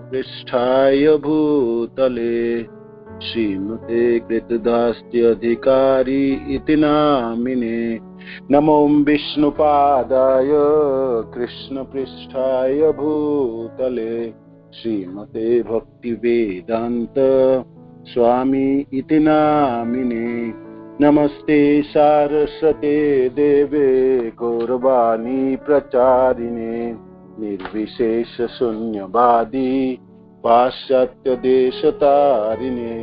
पृष्ठाय भूतले श्रीमते कृतदास्यधिकारी इति नामिने। नमो विष्णुपादाय कृष्णपृष्ठाय भूतले श्रीमते भक्तिवेदान्त स्वामी इति नामिने। नमस्ते सारस्वते देवे गौरवाणी प्रचारिणे निर्विशेष शून्यवादी पाश्चात्य देश तारिणे।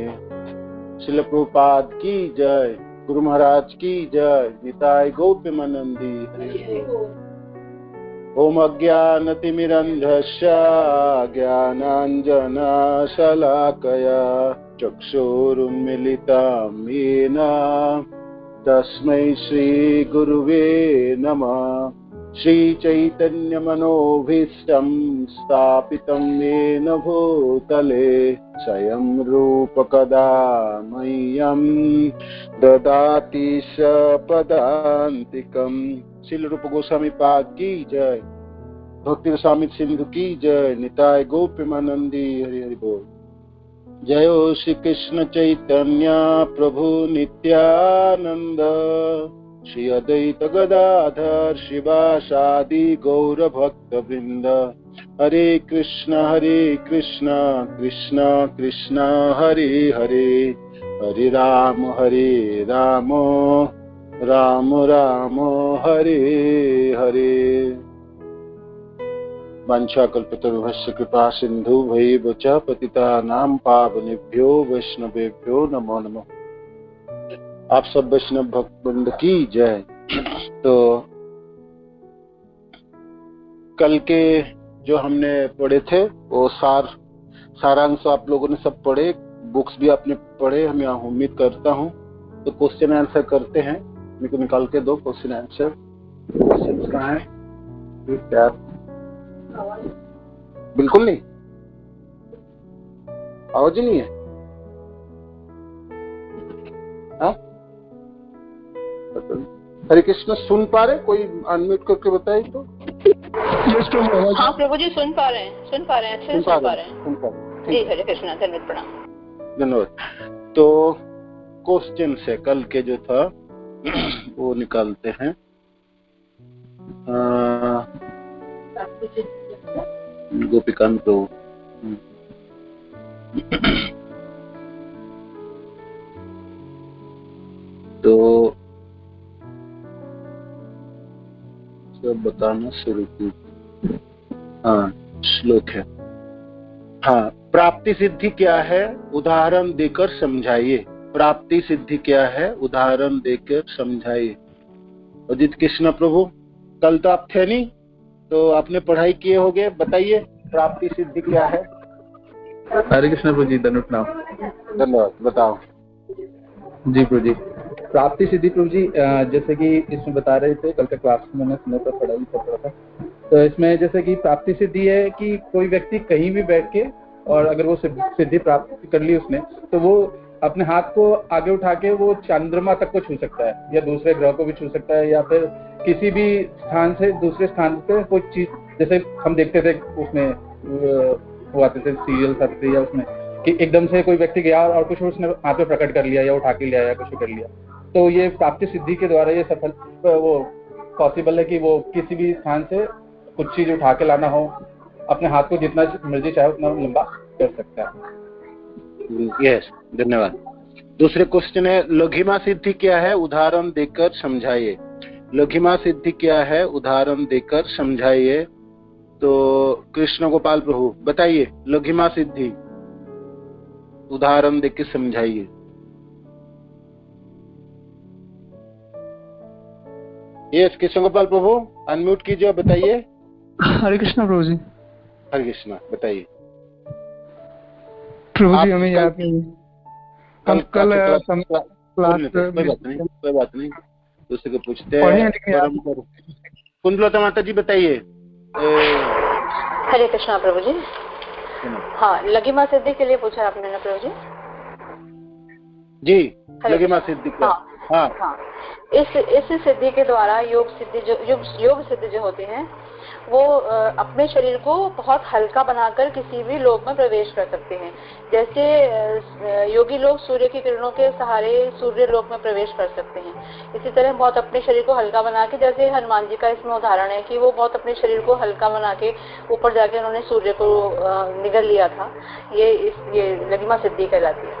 श्रील प्रभुपाद की जय, गुरु महाराज की जय, निताय गौतमानंदी हरि बोल। ओम अज्ञानतिमिरन्धस्य ज्ञानाञ्जनशलाकया चक्षुरुन्मीलितं येन तस्मै श्रीगुरुवे नमः। श्रीचैतन्यमनोभीष्टं स्थापितं येन भूतले स्वयं रूप कदा मह्यं ददाति सपदान्तिकम्। श्रील रूप गोस्वामी पाद की जय, भक्ति गोस्वामी सिंधु की जय, निताय गौतमानंदी हरि हरि बोल। जयो श्री कृष्ण चैतन्य प्रभु नित्यानंद श्री अद्वैत गदाधर शिवासादि गौर भक्त वृंद। हरे कृष्ण कृष्ण कृष्ण हरे हरे, हरे राम राम राम हरे हरे। वाञ्छाकल्पतरुभ्यश्च कृपा सिन्धुभैव च पतितानां पावनेभ्यो वैष्णवेभ्यो नमो नमः। आप सब वैष्णव भक्तवृंद की जय। तो कल के जो हमने पढ़े थे वो सारांश आप लोगों ने सब पढ़े, बुक्स भी आपने पढ़े, हम यहाँ उम्मीद करता हूँ। तो क्वेश्चन आंसर करते हैं, मेरे को निकाल के दो क्वेश्चन आंसर। क्वेश्चन कहाँ है? बिल्कुल नहीं, आवाज ही नहीं है। हरे कृष्ण सुन पा रहे? कोई अनम्यूट करके बताए तो। हाँ प्रभु जी सुन पा रहे हैं, अच्छे से सुन पा रहे हैं। जी हरे कृष्ण, धन्यवाद, प्रणाम। धन्यवाद। तो क्वेश्चन से कल के जो था वो निकालते हैं। गोपिकांत तो सब बताना शुरू की। हाँ, श्लोक है। हाँ, प्राप्ति सिद्धि क्या है उदाहरण देकर समझाइए। प्राप्ति सिद्धि क्या है उदाहरण देकर समझाइए। अजित कृष्ण प्रभु, कल तो आप थे नहीं, तो आपने पढ़ाई किए होंगे, बताइए प्राप्ति सिद्धि क्या है। हरे कृष्ण प्रभु जी, धन्यवाद। बताओ जी प्रभु जी। प्राप्ति सिद्धि प्रभु जी, जैसे कि इसमें बता रहे थे, कल के क्लास में मैंने सुना था, पढ़ाई कर रहा था। तो इसमें जैसे कि प्राप्ति सिद्धि है कि कोई व्यक्ति कहीं भी बैठ के, और अगर वो सिद्धि प्राप्त कर ली उसने, तो वो अपने हाथ को आगे उठा के वो चंद्रमा तक को छू सकता है, या दूसरे ग्रह को भी छू सकता है, या फिर किसी भी स्थान से दूसरे स्थान पे कोई चीज, जैसे हम देखते थे उसमें वो आते थे सीरियल आते थे, या उसमें कि एकदम से कोई व्यक्ति गया और कुछ उसने हाथ में प्रकट कर लिया, या उठा के लिया, या कुछ कर लिया। तो ये प्राप्ति सिद्धि के द्वारा ये सफल वो पॉसिबल है कि वो किसी भी स्थान से कुछ चीज उठा के लाना हो, अपने हाथ को जितना मर्जी चाहे उतना लंबा कर सकता है। यस, धन्यवाद। दूसरे क्वेश्चन है, लघिमा सिद्धि क्या है उदाहरण देकर समझाइए। लघिमा सिद्धि क्या है उदाहरण देकर समझाइए। तो कृष्ण गोपाल प्रभु बताइए, लघिमा सिद्धि उदाहरण देकर समझाइए। यस, कृष्ण गोपाल प्रभु अनम्यूट कीजिए, बताइए। हरे कृष्ण प्रभु जी। हरे कृष्ण, बताइए प्रभु जी। हमें याद नहीं, हम कल कोई बात नहीं, दूसरे को पूछते हैं। कुंदलता माता जी बताइए। हरे कृष्णा प्रभु जी। हाँ, लघिमा सिद्धि के लिए पूछा आपने ना प्रभु जी? जी, लघिमा सिद्धि क्या? हाँ। इस सिद्धि के द्वारा योग सिद्धि जो होती है, वो अपने शरीर को बहुत हल्का बनाकर किसी भी लोक में प्रवेश कर सकते हैं। जैसे योगी लोग सूर्य की किरणों के सहारे सूर्य लोक में प्रवेश कर सकते हैं, इसी तरह बहुत अपने शरीर को हल्का बना के, जैसे हनुमान जी का इसमें उदाहरण है कि वो बहुत अपने शरीर को हल्का बना के ऊपर जाके उन्होंने सूर्य को निगल लिया था। ये लघिमा सिद्धि कहलाती है।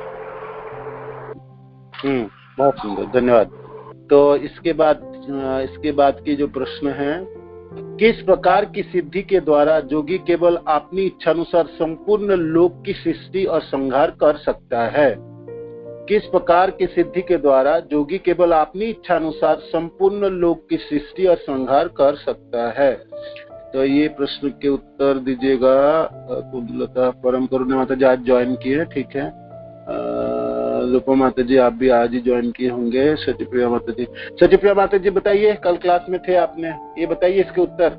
बहुत सुंदर, धन्यवाद। तो इसके बाद की जो प्रश्न है, किस प्रकार की सिद्धि के द्वारा योगी केवल अपनी इच्छानुसार संपूर्ण लोक की सृष्टि और संहार कर सकता है? किस प्रकार की सिद्धि के द्वारा योगी केवल अपनी इच्छानुसार संपूर्ण लोक की सृष्टि और संहार कर सकता है? तो ये प्रश्न के उत्तर दीजिएगा कुंडलता परम करुणा माता जी, आज ज्वाइन किए, ठीक है। रूपा माता जी आप भी आज ही ज्वाइन किए होंगे। सत्यप्रिया माता जी बताइए, कल क्लास में थे आपने, ये बताइए इसके उत्तर।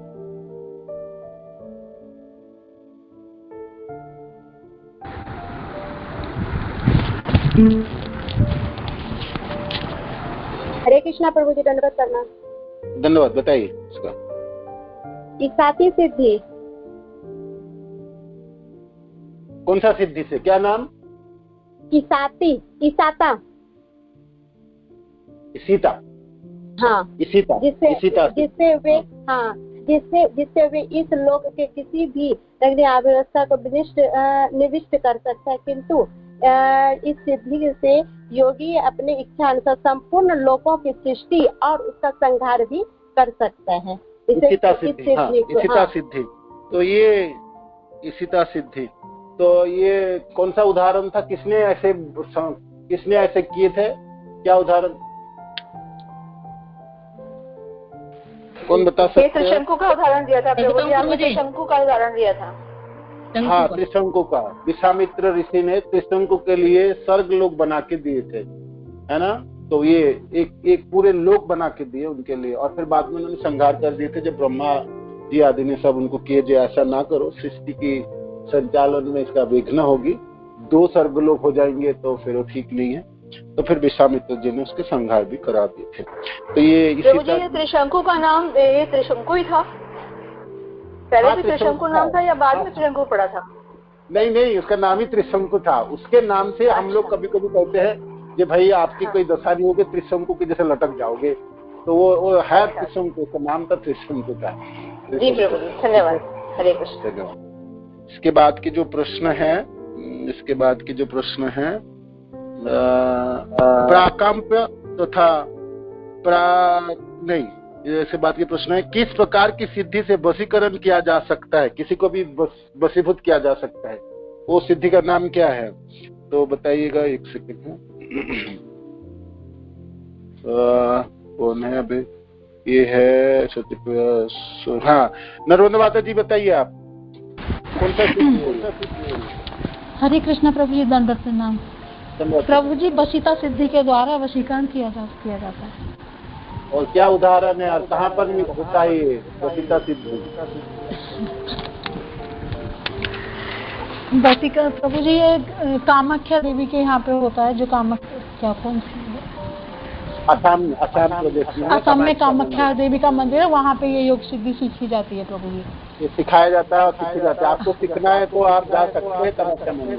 हरे कृष्णा प्रभु जी, दंडवत करना। धन्यवाद, बताइए इसका। इसाती सिद्धि। कौन सा सिद्धि से, क्या नाम? इसाता। इसीता। हाँ, इसीता। जिससे वे इस लोक के किसी भी अव्यवस्था को निविष्ट कर सकता है, किंतु इस सिद्धि से योगी अपने इच्छा अनुसार संपूर्ण लोकों की सृष्टि और उसका संहार भी कर सकता है। इसीता सिद्धि। तो ये इसीता सिद्धि, तो ये कौन सा उदाहरण था? किसने ऐसे किए थे? क्या उदाहरण, कौन बता सकते हैं? त्रिशंकु का उदाहरण दिया था प्रभु जी, आपने त्रिशंकु का उदाहरण दिया था। हाँ, त्रिशंकु का। विश्वामित्र ऋषि ने त्रिशंकु के लिए स्वर्ग लोक बना के दिए थे, है ना? तो ये एक पूरे लोक बना के दिए उनके लिए, और फिर बाद में उन्होंने संहार कर दिए थे जब ब्रह्मा जी आदि ने सब उनको किए, जो ऐसा ना करो, सृष्टि की संचालन में इसका विघ्न होगी, 2 स्वर्गलोक हो जाएंगे तो फिर वो ठीक नहीं है। तो फिर विश्वामित्र जी ने उसके संहार भी करा दिए थे। तो ये त्रिशंकु का नाम ये त्रिशंकु ही था? पहले भी त्रिशंकु नाम था या बाद में त्रिशंकु पड़ा था? नहीं, उसका नाम ही त्रिशंकु था। उसके नाम से हम लोग कभी कभी कहते हैं कि भाई आपकी कोई दशा नहीं होगी, त्रिशंकु के जैसे लटक जाओगे, तो वो है त्रिशंकु, उसका नाम था त्रिशंकु का। जी प्रभु जी, धन्यवाद। हरे कृष्ण। इसके बाद की जो प्रश्न है, प्राकंप्य तथा इसके बाद की प्रश्न है, किस प्रकार की सिद्धि से वशीकरण किया जा सकता है? किसी को भी वशीभूत किया जा सकता है, वो सिद्धि का नाम क्या है? तो बताइएगा, एक सेकंड। कौन है अभी? ये है सत्य। हाँ, नर्मदा माता जी बताइए आप, कौन सा सिद्धि? हरे कृष्णा प्रभु जी, दंडवत प्रणाम। प्रभु जी, वशीता सिद्धि के द्वारा वशीकरण किया जाता है। और क्या उदाहरण है, कहाँ पर होता है ये वशीता सिद्धि? वशीकरण प्रभु जी ये कामाख्या देवी के यहाँ पे होता है, जो कामाख्या कौन सी असम में कामाख्या देवी का मंदिर है, वहाँ पे ये योग सिद्धि सीखी जाती है प्रभु जी। ये सिखाया जाता है और सीखी जाती है। आपको सीखना है तो आप जा सकते हैं कामाख्या मंदिर।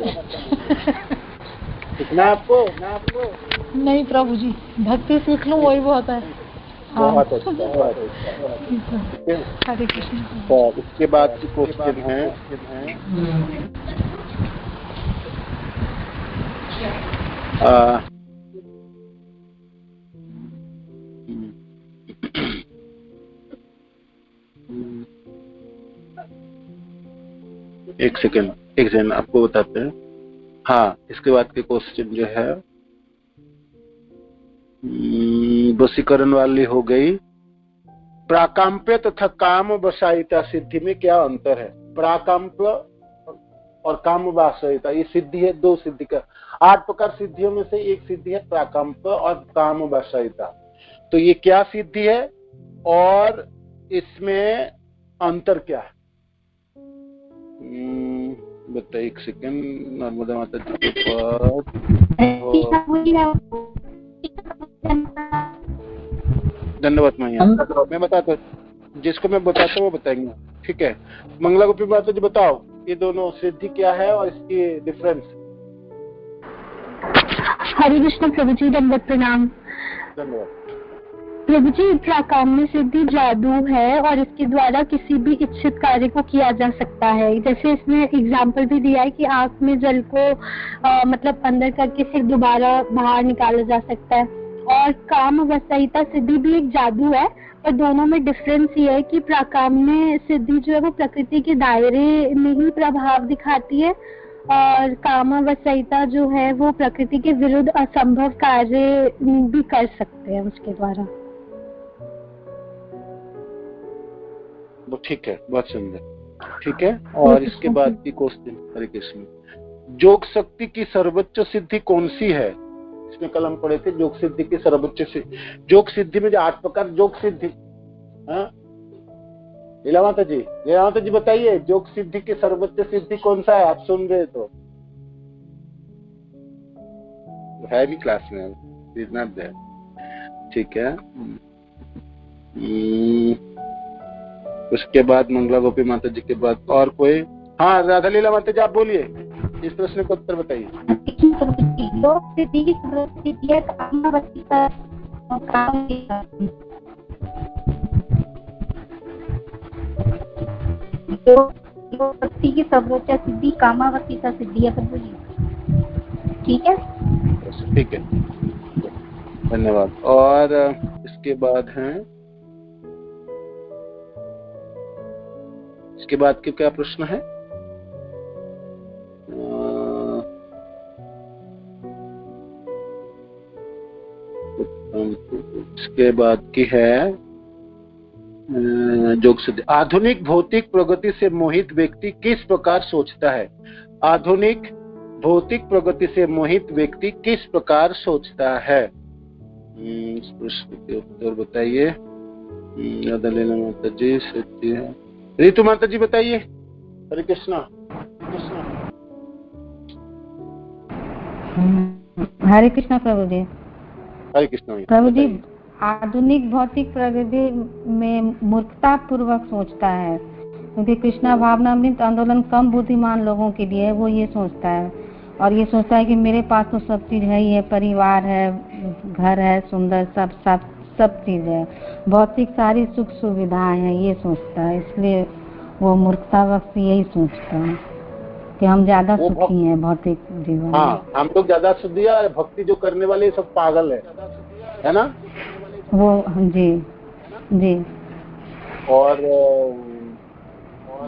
सीखना है आपको? नहीं प्रभु जी, भक्ति सीख लूं वही बहुत है। बहुत अच्छा। हरे कृष्ण। तो इसके बाद की क्वेश्चन है, एक सेकंड आपको बताते हैं। हाँ, इसके बाद के क्वेश्चन जो है, वशीकरण वाली हो गई। प्राकंप्य तथा काम वशायिता सिद्धि में क्या अंतर है? प्राकंप्य और काम वशायिता, ये सिद्धि है, 2 सिद्धि का। 8 प्रकार सिद्धियों में से एक सिद्धि है प्राकंप्य और काम वशायिता। तो ये क्या सिद्धि है और इसमें अंतर क्या है? बताइए, एक सेकंड। नर्मदा माता जी के पास धन्यवाद। मैं बताता हूँ, जिसको मैं बताता हूँ वो बताएंगे, ठीक है। मंगला गोपी माता जी बताओ ये दोनों सिद्धि क्या है और इसकी डिफरेंस। हरे कृष्ण प्रभु जी, दंडवत प्रणाम। धन्यवाद। प्रभु जी, प्राकाम्य सिद्धि जादू है और इसके द्वारा किसी भी इच्छित कार्य को किया जा सकता है। जैसे इसमें एग्जाम्पल भी दिया है कि आंख में जल को मतलब अंदर करके फिर दोबारा बाहर निकाला जा सकता है। और काम वस्तुता सिद्धि भी एक जादू है, और दोनों में डिफरेंस ये है कि प्राकाम्य सिद्धि जो है वो प्रकृति के दायरे में ही प्रभाव दिखाती है, और कामावस्थिता जो है वो प्रकृति के विरुद्ध असंभव कार्य भी कर सकते हैं उसके द्वारा। वो ठीक है, बहुत सुंदर, ठीक है। और इसके बाद की क्वेश्चन, हरे कृष्ण, योग शक्ति की सर्वोच्च सिद्धि कौन सी है? इसमें कल हम पढ़े थे योग सिद्धि की सर्वोच्च सिद्धि। योग सिद्धि में जो 8 प्रकार योग सिद्धि, लीला माता जी बताइए योग सिद्धि की सर्वोच्च सिद्धि कौन सा है? आप सुन रहे तो है भी क्लास में, ठीक है। उसके बाद मंगला गोपी माता जी के बाद और कोई? हाँ, राधा लीला माता जी आप बोलिए, इस प्रश्न का उत्तर बताइए। योग सिद्धि की सर्वोच्च सिद्धि है कामावस्थिता। योग शक्ति की सर्वोच्च सिद्धि कामावस्थिता सिद्धि है प्रभु जी, ठीक है। ठीक है, धन्यवाद। और इसके बाद है, इसके बाद के क्या प्रश्न है? इसके बाद की है योग सिद्धि। आधुनिक भौतिक प्रगति से मोहित व्यक्ति किस प्रकार सोचता है? आधुनिक भौतिक प्रगति से मोहित व्यक्ति किस प्रकार सोचता है? इस प्रश्न के उत्तर बताइए। माता जी, सच्ची है। ऋतु माता जी बताइए। हरे कृष्णा। हरे कृष्णा प्रभु जी। हरे कृष्णा प्रभु जी, आधुनिक भौतिक प्रगति में मूर्खता पूर्वक सोचता है, क्योंकि कृष्णा भावनामृत आंदोलन कम बुद्धिमान लोगों के लिए है। वो ये सोचता है, और ये सोचता है कि मेरे पास तो सब चीज है ही है, परिवार है, घर है, सुंदर सब चीज है, भौतिक सारी सुख सुविधाएं हैं, ये सोचता है। इसलिए वो मूर्खता वक्त यही सोचता है कि हम ज्यादा सुखी हैं भौतिक जीवन। हाँ, हम लोग ज्यादा सुखी है, भक्ति जो करने वाले सब पागल है ना? वो जी जी। और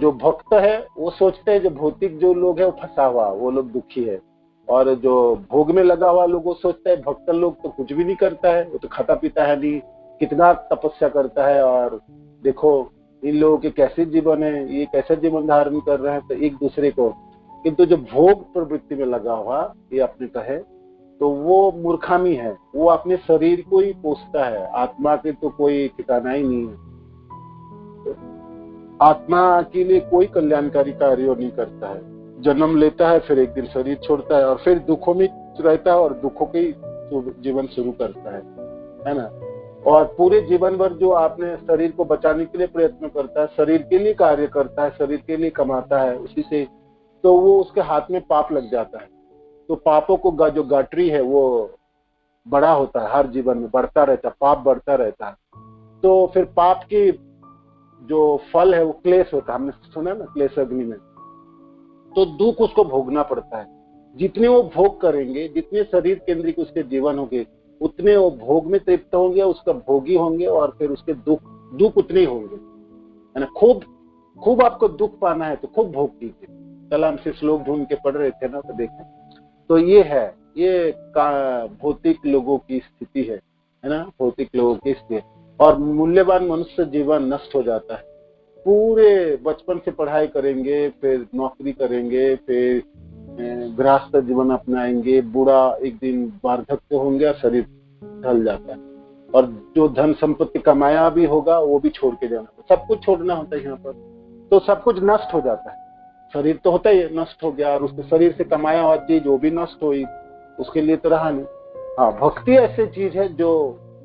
जो भक्त है वो सोचते हैं जो भौतिक जो लोग है वो फंसा हुआ, वो लोग दुखी है। और जो भोग में लगा हुआ लोग वो सोचता है भक्त लोग तो कुछ भी नहीं करता है, वो तो खाता पीता है नहीं, कितना तपस्या करता है, और देखो इन लोगों के कैसे जीवन है, ये कैसे जीवन धारण कर रहे हैं, तो एक दूसरे को। किंतु जो भोग प्रवृत्ति में लगा हुआ, ये आपने कहे, तो वो मूर्खामी है, वो अपने शरीर को ही पोषता है, आत्मा के तो कोई ठिकाना ही नहीं है। आत्मा के लिए कोई कल्याणकारी कार्य नहीं करता है, जन्म लेता है, फिर एक दिन शरीर छोड़ता है, और फिर दुखों में रहता है और दुखों के जीवन शुरू करता है ना। और पूरे जीवन भर जो आपने शरीर को बचाने के लिए प्रयत्न करता है, शरीर के लिए कार्य करता है, शरीर के लिए कमाता है, उसी से तो वो उसके हाथ में पाप लग जाता है। तो पापों को जो गठरी है वो बड़ा होता है, हर जीवन में बढ़ता रहता है, पाप बढ़ता रहता है। तो फिर पाप की जो फल है वो क्लेश होता है, हमने सुना ना, क्लेश अग्नि में। तो दुख उसको भोगना पड़ता है। जितने वो भोग करेंगे, जितने शरीर केंद्रित उसके जीवन होंगे, उतने वो भोग में तृप्त होंगे, उसका भोगी होंगे, और फिर उसके दुख उतने ही होंगे, है ना। खूब आपको दुख पाना है तो खूब भोग कीजिए। कल हम से श्लोक ढूंढ के पढ़ रहे थे ना, तो देखें तो ये है, ये भौतिक लोगों की स्थिति है ना, भौतिक लोगों की स्थिति। और मूल्यवान मनुष्य जीवन नष्ट हो जाता है। पूरे बचपन से पढ़ाई करेंगे, फिर नौकरी करेंगे, फिर गृहस्थ जीवन अपनाएंगे, बूढ़ा एक दिन वार्धक्य होंगे और शरीर ढल जाता है। और जो धन संपत्ति कमाया भी होगा वो भी छोड़ के जाना, सब कुछ छोड़ना होता है यहाँ पर, तो सब कुछ नष्ट हो जाता है। शरीर तो होता ही नष्ट हो गया, और उसके शरीर से कमाया हुआ चीज वो भी नष्ट हुई, उसके लिए तो रहा नहीं। हाँ, भक्ति ऐसी चीज है जो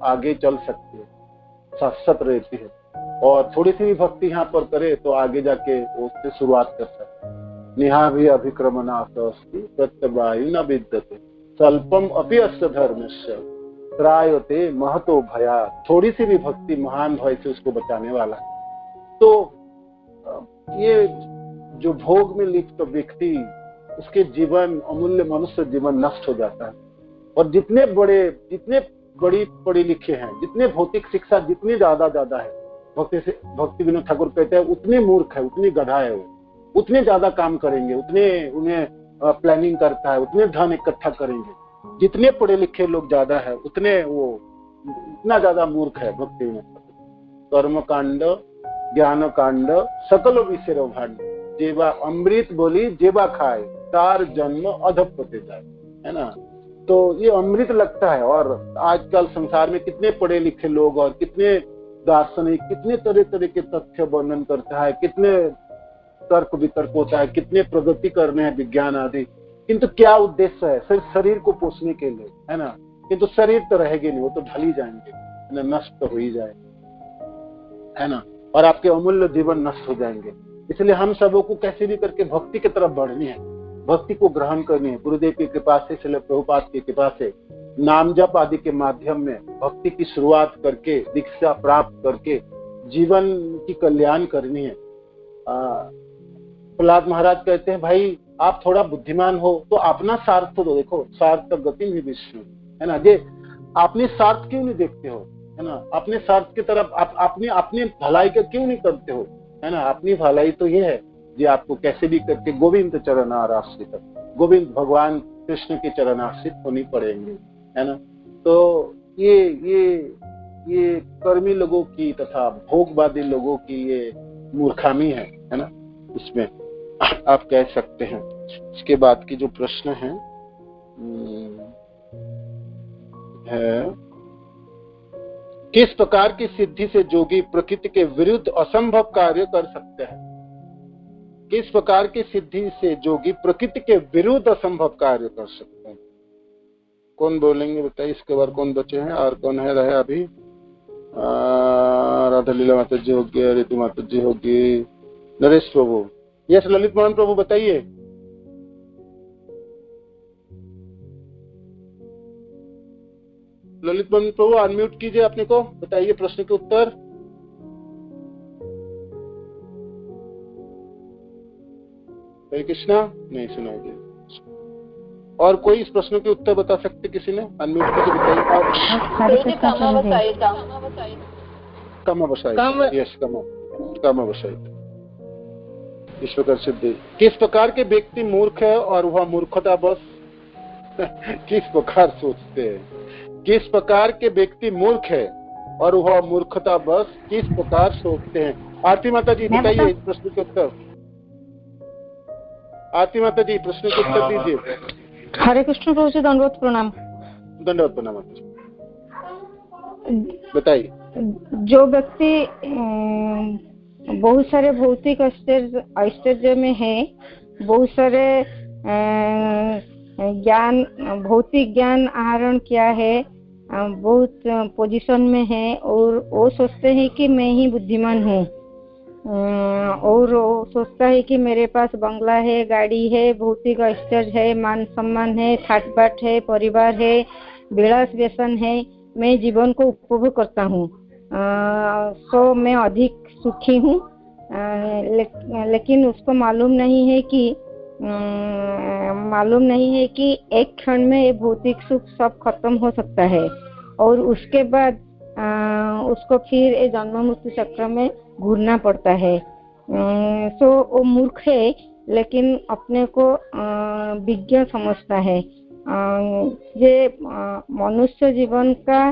आगे चल सकती है, शाश्वत रहती है। और थोड़ी सी भी भक्ति यहाँ पर करे तो आगे जाके वो उससे शुरुआत कर सकता है। निहा भी अभिक्रमणास्ति प्रत्यवायु न विद्यते स्वल्पम अपि अस्य धर्मस्य त्रायते महतो भया। थोड़ी सी भी भक्ति महान भय से उसको बचाने वाला। तो ये जो भोग में लिप्त व्यक्ति, उसके जीवन, अमूल्य मनुष्य जीवन नष्ट हो जाता है। और जितने बड़ी पढ़े लिखे हैं, जितने भौतिक शिक्षा जितनी ज्यादा है, भक्ति विनोद ठाकुर कहते हैं उतने मूर्ख है, उतनी गधा है वो, उतने ज्यादा काम करेंगे, उतने उन्हें प्लानिंग करता है, उतने धन इकट्ठा करेंगे। जितने पढ़े लिखे लोग ज्यादा है उतने वो उतना ज्यादा मूर्ख है भक्ति विनोद ठाकुर। कर्म कांड, ज्ञान कांड, सकल विषय भांड, जेवा अमृत बोली जेवा खाए, तार जन्म अधपते जाए, है ना। तो ये अमृत लगता है। और आजकल संसार में कितने पढ़े लिखे लोग और कितने दार्शनिक, कितने तरह के तथ्य वर्णन करता है, कितने तर्क वितर्क होता है, कितने प्रगति करने हैं विज्ञान आदि, किंतु क्या उद्देश्य है? सिर्फ शरीर को पोषने के लिए, है ना। किंतु शरीर तो रहेंगे नहीं, वो तो ढल ही जाएंगे, है ना, नष्ट तो हो ही जाए, है ना। और आपके अमूल्य जीवन नष्ट हो जाएंगे। इसलिए हम सबों को कैसे भी करके भक्ति की तरफ बढ़नी है, भक्ति को ग्रहण करनी है। गुरुदेव की कृपा से, श्रील प्रभुपाद की कृपा से, नाम जप आदि के माध्यम में भक्ति की शुरुआत करके, दीक्षा प्राप्त करके जीवन की कल्याण करनी है। प्रहलाद महाराज कहते हैं, भाई आप थोड़ा बुद्धिमान हो तो अपना स्वार्थ तो देखो, स्वार्थ गति में विष्णु, है ना। ये अपने स्वार्थ क्यों नहीं देखते हो, है ना। अपने स्वार्थ की तरफ आप अपने भलाई का क्यों नहीं करते हो, है ना। अपनी भलाई तो ये है जी, आपको कैसे भी करके गोविंद चरण आश्रित, गोविंद भगवान कृष्ण के चरण आश्रित होनी पड़ेंगे, है ना। तो ये कर्मी लोगों की तथा भोगवादी लोगों की ये मूर्खामी है ना। इसमें आप कह सकते हैं। इसके बाद की जो प्रश्न है किस प्रकार की सिद्धि से जोगी प्रकृति के विरुद्ध असंभव कार्य कर सकते हैं? किस प्रकार की सिद्धि से जोगी प्रकृति के विरुद्ध असंभव कार्य कर सकते हैं? कौन बोलेंगे बताइए। इसके बाद कौन बचे हैं और कौन है रहे अभी? राधा लीला माता जी होगी, ऋतु माता जी होगी, नरेश प्रभु, यस, ललित मोहन प्रभु बताइए। ललित मोहन प्रभु अनम्यूट कीजिए अपने को, बताइए प्रश्न के उत्तर। हरे कृष्णा नहीं सुनाई दे। और कोई इस प्रश्न के उत्तर बता सकते किसी ने? अनम्यूट कीजिए, बताइए। कम बसाई इस प्रकार सिद्धि। किस प्रकार के व्यक्ति मूर्ख है और वह मूर्खता बस किस प्रकार सोचते हैं? किस प्रकार के व्यक्ति मूर्ख है और वह मूर्खता बस किस प्रकार सोचते हैं? आरती माता जी बताइए इस प्रश्न के उत्तर। आरती माता जी प्रश्न के उत्तर दीजिए। हरे कृष्ण प्रभु जी, दंडवत प्रणाम। दंडवत प्रणाम। बताइए। जो व्यक्ति बहुत सारे भौतिक ऐश्वर्य में है, बहुत सारे ज्ञान, भौतिक ज्ञान आहरण किया है, बहुत पोजीशन में है और वो सोचते हैं कि मैं ही बुद्धिमान हूँ, और वो सोचता है कि मेरे पास बंगला है, गाड़ी है, भौतिक ऐश्वर्य है, मान सम्मान है, ठाट बाट है, परिवार है, विलास व्यसन है, मैं जीवन को उपभोग करता हूँ, तो मैं अधिक सुखी हूँ। लेकिन उसको मालूम नहीं है कि एक क्षण में ये भौतिक सुख सब खत्म हो सकता है और उसके बाद उसको फिर ये जन्म मृत्यु चक्र में घूरना पड़ता है। तो वो मूर्ख है लेकिन अपने को विज्ञ समझता है। ये मनुष्य जीवन का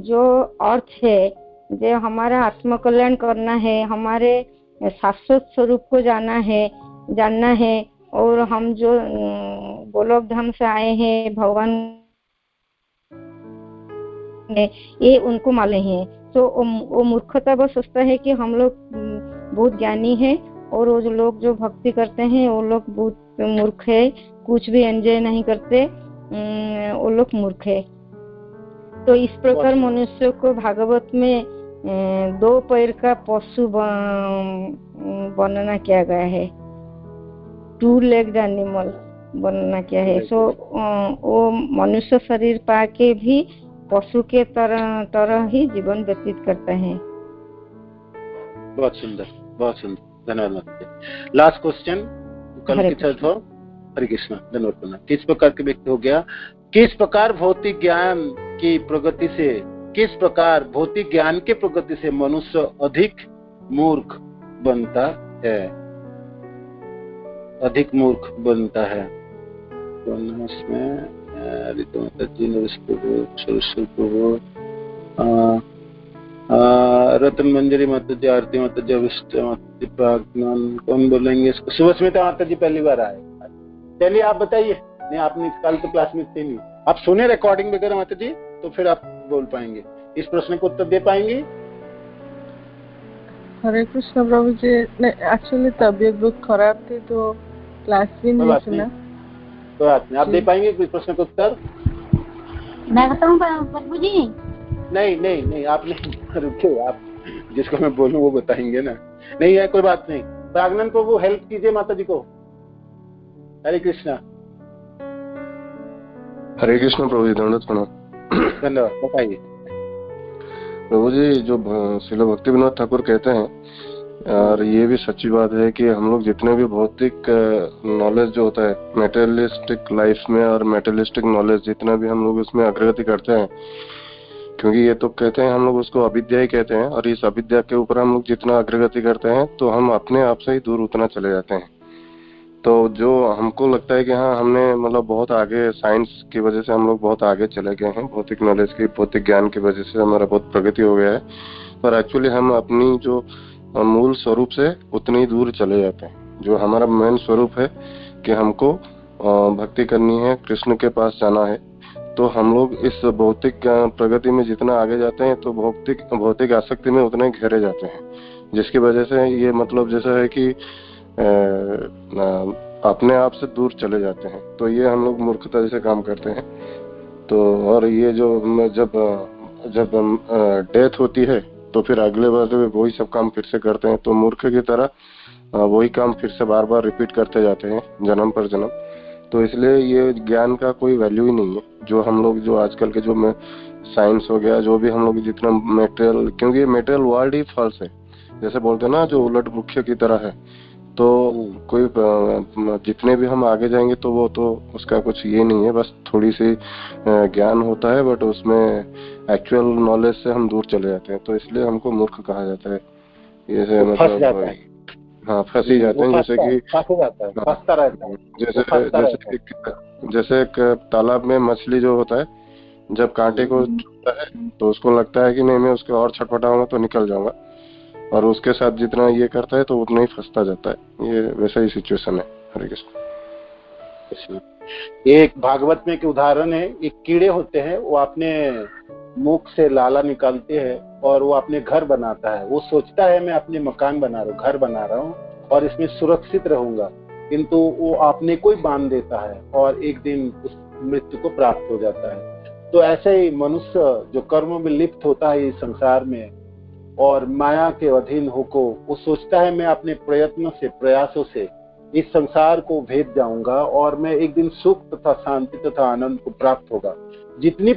जो अर्थ है, जो हमारा आत्मकल्याण करना है, हमारे शाश्वत स्वरूप को जानना है और हम जो गोलोक धाम से आए हैं, भगवान ये उनको मालूम है। तो वो मूर्खता बस सोचता है कि हम लोग बहुत ज्ञानी हैं और वो जो लोग जो भक्ति करते हैं वो लोग बहुत मूर्ख है, कुछ भी एंजॉय नहीं करते, वो लोग मूर्ख है। तो इस प्रकार मनुष्य को भागवत में दो पैर का पशु बनना क्या गया है, 2 legged एनिमल बनना क्या है। सो वो मनुष्य शरीर पाके भी पशु के तरह ही जीवन व्यतीत करते हैं। बहुत सुंदर, बहुत सुंदर, धन्यवाद। लास्ट क्वेश्चन कल की चर्चा। हरे कृष्णा, धन्यवाद। किस प्रकार के व्यक्ति हो गया, किस प्रकार भौतिक ज्ञान की प्रगति से, किस प्रकार भौतिक ज्ञान के प्रगति से मनुष्य अधिक मूर्ख बनता है, अधिक मूर्ख बनता है। तो इसमें रतन मंजरी माता जी, आरती माता जी, अविष्ट माता जी, प्राज्ञान, कौन बोलेंगे इसको? सुभस्मिता माता जी पहली बार आए। चलिए आप बताइए। नहीं, आपने कल तो क्लास में थे नहीं, आप सुने रिकॉर्डिंग वगैरह माता जी, तो फिर आप बोल पाएंगे, इस प्रश्न को उत्तर दे पाएंगे। हरे कृष्ण प्रभु जी। एक्चुअली तबीयत बहुत खराब थी तो क्लास भी नहीं सुना। तो आप दे पाएंगे इस प्रश्न का उत्तर? मैं बताऊं प्रभु जी? नहीं नहीं नहीं, आप नहीं, रुकिए, आप जिसको मैं बोलूं वो बताएंगे ना। नहीं है, कोई बात नहीं। प्राज्ञान को वो हेल्प कीजिए माता जी को। हरे कृष्णा। हरे कृष्ण प्रभु जी, धन्यवाद। बताइए प्रभु जी। जो श्रील भक्ति विनोद ठाकुर कहते हैं, और ये भी सच्ची बात है कि हम लोग जितने भी भौतिक नॉलेज जो होता है मेटेरियलिस्टिक लाइफ में, और मेटेरियलिस्टिक नॉलेज जितना भी हम लोग उसमें अग्रगति करते हैं, क्योंकि ये तो कहते हैं हम लोग उसको अविद्या ही कहते हैं, और इस अविद्या के ऊपर हम लोग जितना अग्रगति करते हैं तो हम अपने आप से ही दूर उतना चले जाते हैं। तो जो हमको लगता है कि हाँ हमने मतलब बहुत आगे, साइंस की वजह से हम लोग बहुत आगे चले गए हैं, भौतिक नॉलेज की, भौतिक ज्ञान की वजह से हमारा बहुत प्रगति हो गया है, पर एक्चुअली हम अपनी जो मूल स्वरूप से उतनी ही दूर चले जाते हैं। जो हमारा मेन स्वरूप है कि हमको भक्ति करनी है, कृष्ण के पास जाना है, तो हम लोग इस भौतिक प्रगति में जितना आगे जाते हैं तो भौतिक आसक्ति में उतने घेरे जाते हैं, जिसकी वजह से ये मतलब जैसा है कि अपने आप से दूर चले जाते हैं। तो ये हम लोग मूर्खता जैसे काम करते हैं। तो और ये जो जब डेथ होती है तो फिर अगले बार वही सब काम फिर से करते हैं, तो मूर्ख की तरह वही काम फिर से बार बार रिपीट करते जाते हैं जन्म पर जन्म। तो इसलिए ये ज्ञान का कोई वैल्यू ही नहीं है। जो हम लोग जो आजकल के जो साइंस हो गया, जो भी हम लोग जितना मेटेरियल, क्योंकि ये मेटेरियल वर्ल्ड ही फॉल्स है, जैसे बोलते हैं ना, जो उलट वृक्ष की तरह है। तो कोई जितने भी हम आगे जाएंगे तो वो तो उसका कुछ ये नहीं है, बस थोड़ी सी ज्ञान होता है, बट उसमें एक्चुअल नॉलेज से हम दूर चले जाते हैं। तो इसलिए हमको मूर्ख कहा जाता है। ये मतलब हाँ, फंस ही जाते हैं। जैसे कि जैसे एक तालाब में मछली जो होता है, जब कांटे को छूता है तो उसको लगता है कि नहीं मैं उसके और छटपटाऊंगा तो निकल जाऊंगा, और उसके साथ जितना ये करता है तो उतना ही फंसता जाता है। ये वैसा ही सिचुएशन है। हरे कृष्ण। एक भागवत में एक उदाहरण है, एक कीड़े होते हैं, वो अपने मुख से लाला निकालते हैं और वो अपने घर बनाता है। वो सोचता है मैं अपने मकान बना रहा हूँ, घर बना रहा हूँ और इसमें सुरक्षित रहूंगा, किंतु वो अपने को ही बांध देता है और एक दिन उस मृत्यु को प्राप्त हो जाता है। तो ऐसे ही मनुष्य जो कर्म में लिप्त होता है इस संसार में और माया के अधीन होकर, वो सोचता है मैं अपने प्रयत्न से, प्रयासों से इस संसार को भेद जाऊंगा और मैं एक दिन सुख तथा शांति तथा आनंद को प्राप्त होगा। जितने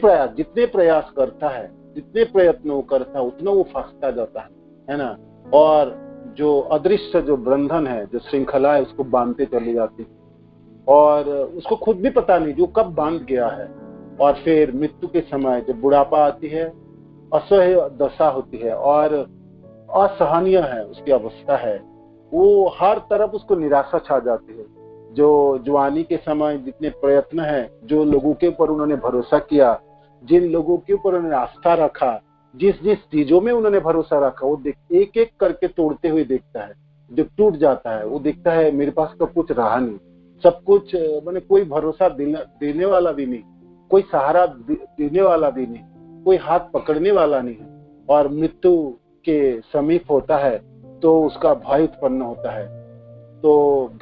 प्रयास करता है, जितने प्रयत्न वो करता है, उतना वो फंसता जाता है ना। और जो अदृश्य जो बंधन है, जो श्रृंखला है, उसको बांधते चली जाती है और उसको खुद भी पता नहीं जो कब बांध गया है। और फिर मृत्यु के समय जब बुढ़ापा आती है, असह्य दशा होती है और असहनीय है उसकी अवस्था है, वो हर तरफ उसको निराशा छा जाती है। जो जवानी के समय जितने प्रयत्न है, जो लोगों के ऊपर उन्होंने भरोसा किया, जिन लोगों के ऊपर उन्होंने आस्था रखा, जिस जिस चीजों में उन्होंने भरोसा रखा, वो एक एक करके तोड़ते हुए देखता है। जब टूट जाता है वो देखता है मेरे पास तो कुछ रहा नहीं, सब कुछ मैंने कोई भरोसा देने वाला भी नहीं, कोई सहारा देने वाला भी नहीं, कोई हाथ पकड़ने वाला नहीं है। और मृत्यु के समीप होता है तो उसका भय उत्पन्न होता है। तो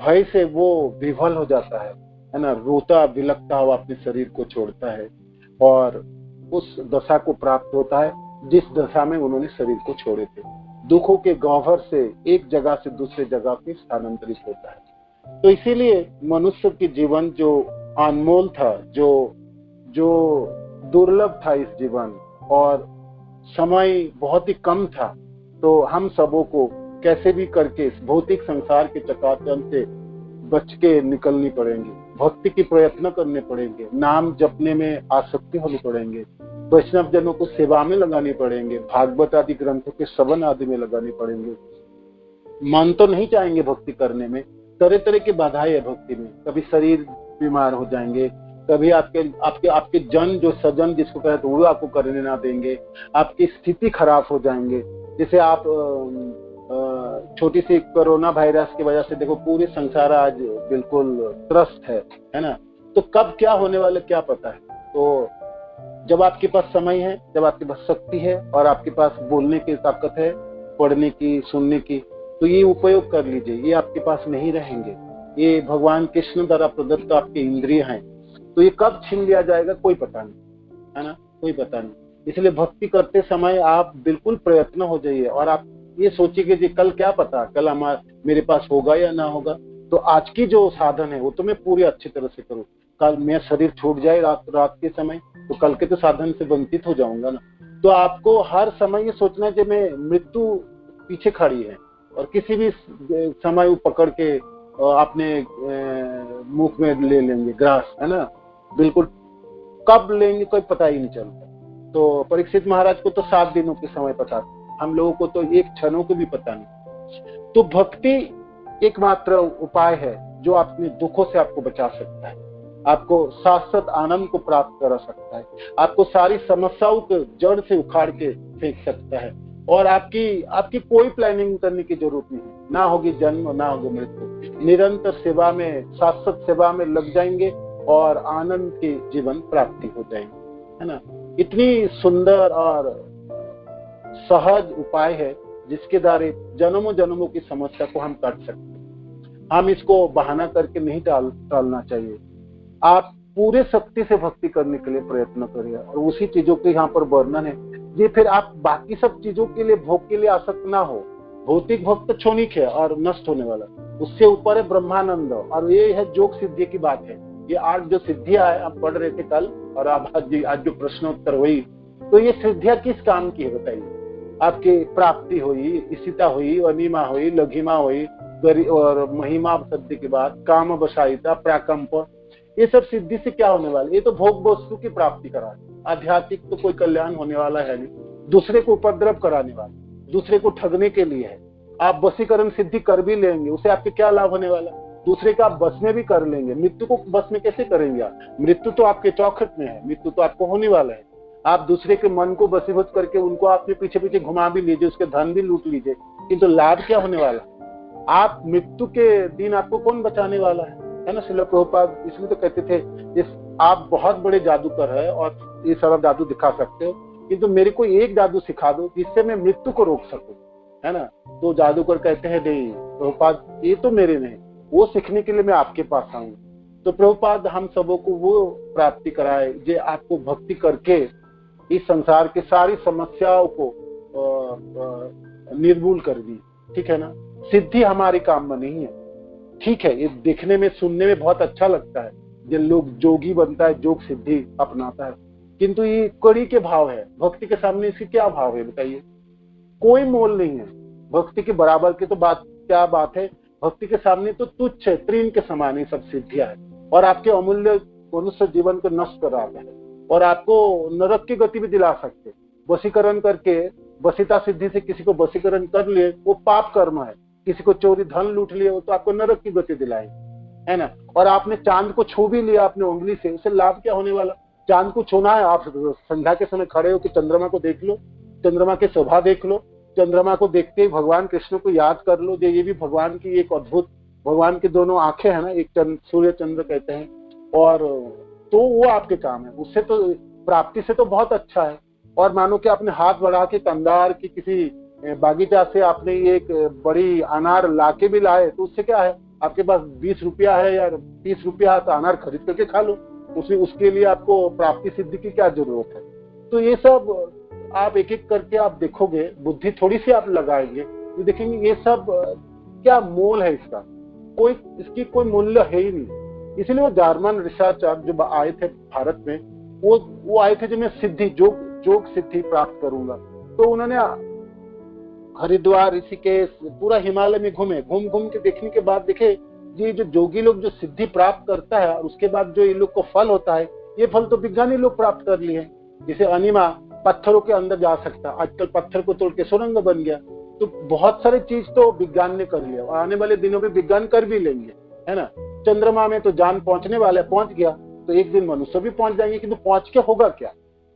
भय से वो विफल हो जाता है ना, रोता बिलखता हुआ अपने शरीर को छोड़ता है और उस दशा को प्राप्त होता है जिस दशा में उन्होंने शरीर को छोड़े थे। दुखों के गह्वर से एक जगह से दूसरे जगह पे स्थानांतरित होता है। तो इसीलिए मनुष्य की जीवन जो अनमोल था, जो दुर्लभ था इस जीवन, और समय बहुत ही कम था, तो हम सबों को कैसे भी करके इस भौतिक संसार के चकाचौंध से बच के निकलनी पड़ेंगे। भक्ति की प्रयत्न करने पड़ेंगे, नाम जपने में आसक्ति होनी पड़ेंगे, वैष्णव जनों को सेवा में लगानी पड़ेंगे, भागवत आदि ग्रंथों के श्रवण आदि में लगानी पड़ेंगे। मन तो नहीं चाहेंगे भक्ति करने में, तरह तरह की बाधाएं है भक्ति में। कभी शरीर बीमार हो जाएंगे, कभी आपके जन जो सजन जिसको कहते हैं वो आपको करने ना देंगे, आपकी स्थिति खराब हो जाएंगे। जैसे आप छोटी सी कोरोना वायरस की वजह से देखो पूरी संसार आज बिल्कुल त्रस्त है ना। तो कब क्या होने वाला क्या पता है। तो जब आपके पास समय है, जब आपके पास शक्ति है और आपके पास बोलने की ताकत है, पढ़ने की, सुनने की, तो ये उपयोग कर लीजिए। ये आपके पास नहीं रहेंगे, ये भगवान कृष्ण द्वारा प्रदत्त आपके इंद्रिय हैं, तो ये कब छीन लिया जाएगा कोई पता नहीं, है ना, कोई पता नहीं। इसलिए भक्ति करते समय आप बिल्कुल प्रयत्न हो जाइए और आप ये सोचिए कि जी कल क्या पता, कल मेरे पास होगा या ना होगा। तो आज की जो साधन है वो तो मैं पूरी अच्छी तरह से करूँ। कल मेरा शरीर छूट जाए रात के समय, तो कल के तो साधन से वंचित हो जाऊंगा ना। तो आपको हर समय ये सोचना है कि मैं मृत्यु पीछे खड़ी है और किसी भी समय वो पकड़ के अपने मुख में ले लेंगे ग्रास, है ना, बिल्कुल कब लेंगे कोई पता ही नहीं चलता। तो परीक्षित महाराज को तो 7 दिनों के समय पता था, हम लोगों को तो एक क्षणों को भी पता नहीं। तो भक्ति एकमात्र उपाय है जो अपने दुखों से आपको बचा सकता है, आपको शाश्वत आनंद को प्राप्त करा सकता है, आपको सारी समस्याओं को जड़ से उखाड़ के फेंक सकता है और आपकी कोई प्लानिंग करने की जरूरत नहीं है। ना होगी जन्म, ना होगी मृत्यु, निरंतर सेवा में, शाश्वत सेवा में लग जाएंगे और आनंद की जीवन प्राप्ति हो जाएंगे, है ना। इतनी सुंदर और सहज उपाय है जिसके द्वारा जन्मों जन्मों की समस्या को हम काट सकते हैं। हम इसको बहाना करके नहीं टालना चाहिए। आप पूरे शक्ति से भक्ति करने के लिए प्रयत्न करिए और उसी चीजों के यहाँ पर वर्णन है। ये फिर आप बाकी सब चीजों के लिए, भोग के लिए आसक्त ना हो। भौतिक भोग तो क्षणिक है और नष्ट होने वाला, उससे ऊपर है ब्रह्मानंद। और ये है योग सिद्धि की बात है। ये 8 जो सिद्धियां है आप पढ़ रहे थे कल, और आज जो प्रश्नोत्तर हुई, तो ये सिद्धियां किस काम की है बताइए। आपकी प्राप्ति हुई, इसिता हुई, अनिमा हुई, लघिमा हुई, और महिमा सिद्धि के बाद काम वशायिता, प्राकंप, ये सब सिद्धि से क्या होने वाला है। ये तो भोग वस्तु की प्राप्ति करा है। आध्यात्मिक तो कोई कल्याण होने वाला है नहीं, दूसरे को उपद्रव कराने वाला, दूसरे को ठगने के लिए है। आप वशीकरण सिद्धि कर भी लेंगे, उसे आपके क्या लाभ होने वाला, दूसरे का आप बस में भी कर लेंगे। मृत्यु को बस में कैसे करेंगे आप, मृत्यु तो आपके चौखट में है, मृत्यु तो आपको होने वाला है। आप दूसरे के मन को बसीभूत करके उनको आपने पीछे पीछे घुमा भी लीजिए, उसके धन भी लूट लीजिए, किंतु लाभ क्या होने वाला। आप मृत्यु के दिन आपको कौन बचाने वाला है ना। श्रील प्रभुपाद इसलिए तो कहते थे आप बहुत बड़े जादूगर है और ये सारा जादू दिखा सकते हो, किंतु मेरे को एक जादू सिखा दो जिससे मैं मृत्यु को रोक सकूं, है ना। तो जादूगर कहते हैं नहीं प्रभुपाद ये तो मेरे नहीं, वो सीखने के लिए मैं आपके पास आऊं। तो प्रभुपाद हम सबों को वो प्राप्ति कराए जो आपको भक्ति करके इस संसार की सारी समस्याओं को निर्मूल कर दी, ठीक है ना। सिद्धि हमारे काम में नहीं है, ठीक है, ये देखने में सुनने में बहुत अच्छा लगता है, जो लोग जोगी बनता है, जोग सिद्धि अपनाता है, किंतु ये कड़ी के भाव है। भक्ति के सामने इसकी क्या भाव है बताइए, कोई मोल नहीं है। भक्ति के बराबर की तो बात क्या बात है, भक्ति के सामने तो तुच्छ है, तृण के समान ही सब सिद्धियां है और आपके अमूल्य मनुष्य जीवन को नष्ट कर रहा है और आपको नरक की गति भी दिला सकते। वशीकरण करके, वशीता सिद्धि से किसी को वशीकरण कर लिए वो पाप कर्म है, किसी को चोरी धन लूट लिए वो तो आपको नरक की गति दिलाए, है ना। और आपने चांद को छू भी लिया अपने उंगली से, उससे लाभ क्या होने वाला। चांद को छूना है, आप संध्या के समय खड़े हो कि चंद्रमा को देख लो, चंद्रमा की शोभा देख लो, चंद्रमा को देखते ही भगवान कृष्ण को याद कर लो। ये भी भगवान की एक अद्भुत, भगवान की दोनों आंखें है ना, एक सूर्य चंद्र कहते हैं, और तो वो आपके काम है। उससे तो प्राप्ति से तो बहुत अच्छा है। और मानो कि आपने हाथ बढ़ा के कंधार की किसी बागीचा से आपने एक बड़ी अनार लाके भी लाए, तो उससे क्या है, आपके पास 20 रुपया है या 30 रुपया है तो अनार खरीद करके खा लो, उसके लिए आपको प्राप्ति सिद्धि की क्या जरूरत है। तो ये सब आप एक एक करके आप देखोगे, बुद्धि थोड़ी सी आप लगाएंगे तो देखेंगे ये सब क्या मोल है इसका, कोई इसकी कोई मूल्य है ही नहीं। इसलिए वो जर्मन रिसर्चर जो आए थे भारत में, वो आए थे जिन्हें सिद्धि जोग सिद्धि प्राप्त करूंगा, तो उन्होंने हरिद्वार, ऋषिकेश, पूरा हिमालय में घूम के देखने के बाद देखे ये जो जोगी लोग जो सिद्धि प्राप्त करता है और उसके बाद जो ये लोग को फल होता है, ये फल तो विज्ञानी लोग प्राप्त कर लिए। जैसे अनिमा पत्थरों के अंदर जा सकता, आजकल पत्थर को तोड़ के सुरंग बन गया। तो बहुत सारी चीज तो विज्ञान ने कर लिया, आने वाले दिनों में विज्ञान कर भी लेंगे, है ना। चंद्रमा में तो जान पहुंचने वाला है, पहुंच गया, तो एक दिन मनुष्य भी पहुंच जाएंगे, किंतु पहुंच के होगा क्या?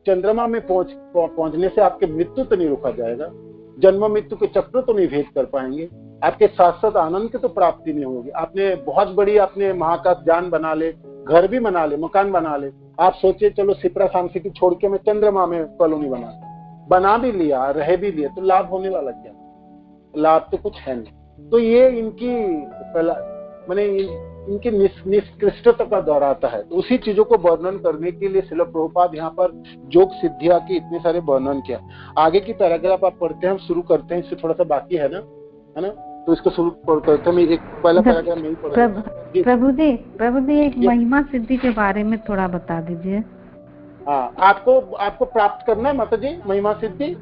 चंद्रमा में पहुंचने से आपके मृत्यु तो नहीं रोका जाएगा, जन्म मृत्यु के चक्र तो नहीं भेद कर पाएंगे, आपके शाश्वत आनंद की तो प्राप्ति नहीं होगी। आपने बहुत बड़ी आपने महाकाश जान बना ले, घर भी बना ले, मकान बना ले, आप सोचे चलो सिप्रा सान सिटी छोड़ के मैं चंद्रमा में कॉलोनी बना भी लिया, रह भी लिया, तो लाभ होने वाला क्या? लाभ तो कुछ है नहीं। तो ये इनकी माने इनकी निष्कृष्टता का दोहराता है। तो उसी चीजों को वर्णन करने के लिए श्रील प्रभुपाद यहाँ पर योग सिद्धियां की इतने सारे वर्णन किया। आगे की पैराग्राफ आप पढ़ते हैं, हम शुरू करते हैं, इससे थोड़ा सा बाकी है ना, तो इसको शुरू करते हैं। एक पहला पैराग्राफ में ही पढ़ा। प्रभु जी एक महिमा सिद्धि के बारे में थोड़ा बता दीजिए। हाँ, आपको प्राप्त करना है माता जी महिमा सिद्धि?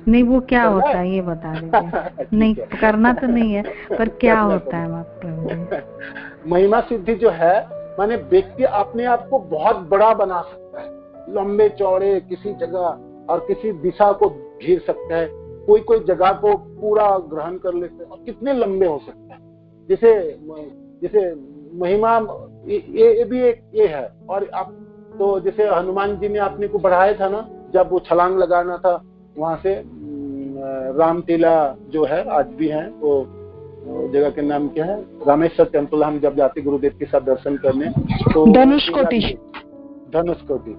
नहीं, वो क्या होता है ये बता दीजिए। नहीं, करना तो नहीं है, पर क्या होता है प्रभु जी? महिमा सिद्धि जो है, माने व्यक्ति अपने आप को बहुत बड़ा बना सकता है, लंबे चौड़े किसी जगह और किसी दिशा को घेर सकता है, कोई जगह को पूरा ग्रहण कर लेते हैं और कितने लंबे हो सकता है। जैसे महिमा ये भी एक ये है। और आप तो जैसे हनुमान जी ने अपने को बढ़ाया था ना, जब वो छलांग लगाना था वहां से रामटीला जो है आज भी है, वो जगह के नाम क्या है, रामेश्वर टेम्पल, हम जब जाते गुरुदेव के साथ दर्शन करने तो धनुषकोटी,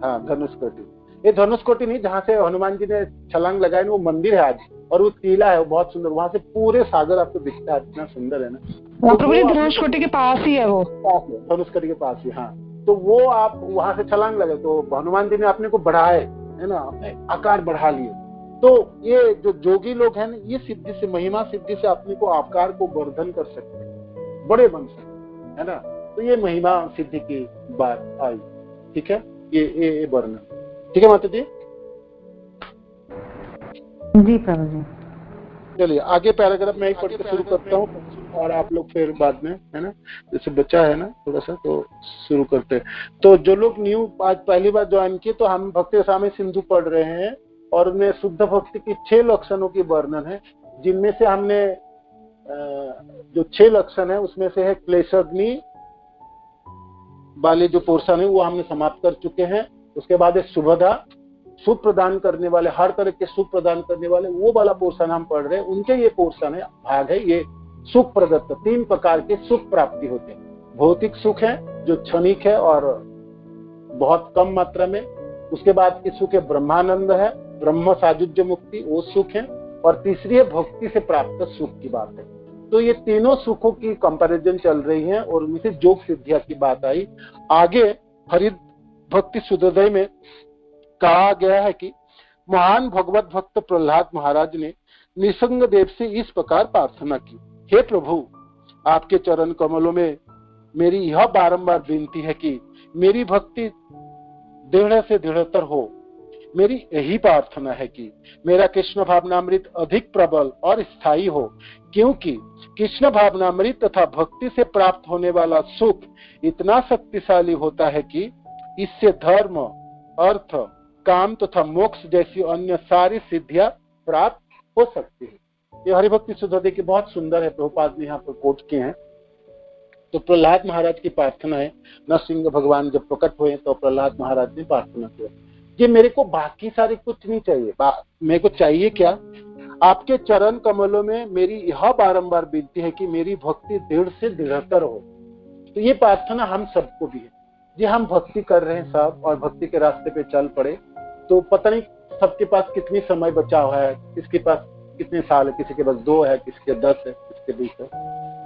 हाँ धनुषकोटी, ये धनुषकोटी नहीं, जहाँ से हनुमान जी ने छलांग लगाई वो मंदिर है आज, और वो टीला है, वो बहुत सुंदर, वहां से पूरे सागर आपको दिखता है, इतना सुंदर है ना। धनुषकोटी के पास ही है वो, धनुषकोटी के पास ही, हाँ। तो वो आप वहां से छलांग लगे तो हनुमान जी ने अपने को बढ़ाए, है ना, अपने आकार बढ़ा लिए। तो ये जो जोगी लोग हैं ना, ये सिद्धि से, महिमा सिद्धि से अपने को आकार को वर्धन कर सकते हैं, बड़े बन सकते, है ना। तो ये महिमा सिद्धि की बात आई, ठीक है, ये वर्णन, ठीक है माता जी? जी प्रभु जी। चलिए आगे पैराग्राफ में ही पढ़ के शुरू करता हूँ और आप लोग फिर बाद में, है ना, जैसे बच्चा है ना थोड़ा सा, तो शुरू करते हैं। तो जो लोग न्यू आज पहली बार ज्वाइन किए, तो हम भक्ति रसामृत सिंधु पढ़ रहे हैं और उनमें शुद्ध भक्ति की 6 लक्षणों की वर्णन है, जिनमें से हमने जो 6 लक्षण है उसमें से है क्लेशाग्नि वाले जो पोर्शन है वो हमने समाप्त कर चुके हैं। उसके बाद है शुभदा, सुख प्रदान करने वाले, हर तरह के सुख प्रदान करने वाले, वो वाला पोर्शन हम पढ़ रहे हैं। उनके ये पोर्शन है, भाग है, ये सुख प्रदत्त 3 प्रकार के सुख प्राप्ति होते हैं। भौतिक सुख है जो क्षणिक है और बहुत कम मात्रा में। उसके बाद की सुख है ब्रह्मानंद है, ब्रह्म साजुज्य मुक्ति, वो सुख है। और तीसरी है भक्ति से प्राप्त सुख की बात है। तो ये तीनों सुखों की कंपैरिजन चल रही है और उनमें से योग सिद्धिया की बात आई। आगे हरि भक्ति सुधोदय में कहा गया है कि महान भगवत भक्त प्रहलाद महाराज ने निसंग देव से इस प्रकार प्रार्थना की, हे प्रभु, आपके चरण कमलों में मेरी यह बारंबार विनती है कि मेरी भक्ति दृढ़ से दृढ़तर हो। मेरी यही प्रार्थना है कि मेरा कृष्ण भावनामृत अधिक प्रबल और स्थायी हो, क्योंकि कृष्ण भावनामृत तथा भक्ति से प्राप्त होने वाला सुख इतना शक्तिशाली होता है कि इससे धर्म, अर्थ, काम तथा मोक्ष जैसी अन्य सारी सिद्धियां प्राप्त हो सकती है। ये हरिभक्ति सुधोदय की बहुत सुंदर है, प्रभुपाद ने यहाँ पर कोट किए हैं। तो प्रहलाद महाराज की प्रार्थना है, नरसिंह भगवान जब प्रकट हुए तो प्रहलाद महाराज ने प्रार्थना किया, ये मेरे को बाकी सारे कुछ नहीं चाहिए, मेरे को चाहिए क्या? आपके चरण कमलों में मेरी यह बारंबार विनती है कि मेरी भक्ति दृढ़ से दृढ़तर हो। तो ये प्रार्थना हम सबको भी है। जी हम भक्ति कर रहे हैं सब और भक्ति के रास्ते पे चल पड़े, तो पता नहीं सबके पास कितनी समय बचा हुआ है, किसके पास कितने साल है, किसी के पास 2 है, किसी के 10 है, किसी के 20 है।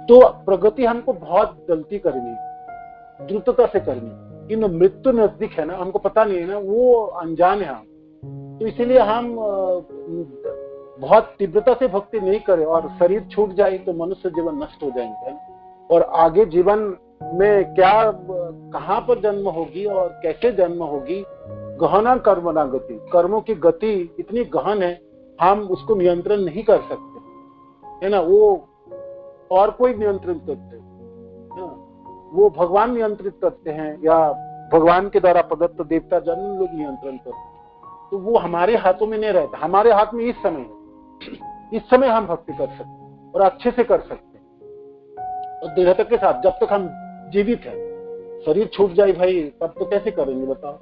तो प्रगति हमको बहुत जल्दी करनी है, द्रुतता से करनी है। इन मृत्यु नजदीक है ना, हमको पता नहीं है ना, वो अनजान है हम, तो इसीलिए हम बहुत तीव्रता से भक्ति नहीं करें और शरीर छूट जाए तो मनुष्य जीवन नष्ट हो जाएंगे, और आगे जीवन में क्या कहाँ पर जन्म होगी और कैसे जन्म होगी। गहना कर्मणा गति, कर्मों की गति इतनी गहन है, हम उसको नियंत्रण नहीं कर सकते, है ना। वो और कोई नियंत्रित करते हैं, वो भगवान नियंत्रित करते हैं या भगवान के द्वारा प्रदत्त देवता जन्म लोग नियंत्रण करते हैं। तो वो हमारे हाथों में नहीं रहता, हमारे हाथ में इस समय है। इस समय हम भक्ति कर सकते हैं और अच्छे से कर सकते हैं और दृढ़ता के साथ, जब तक हम जीवित हैं। शरीर छूट जाए भाई तब तो कैसे करेंगे बताओ,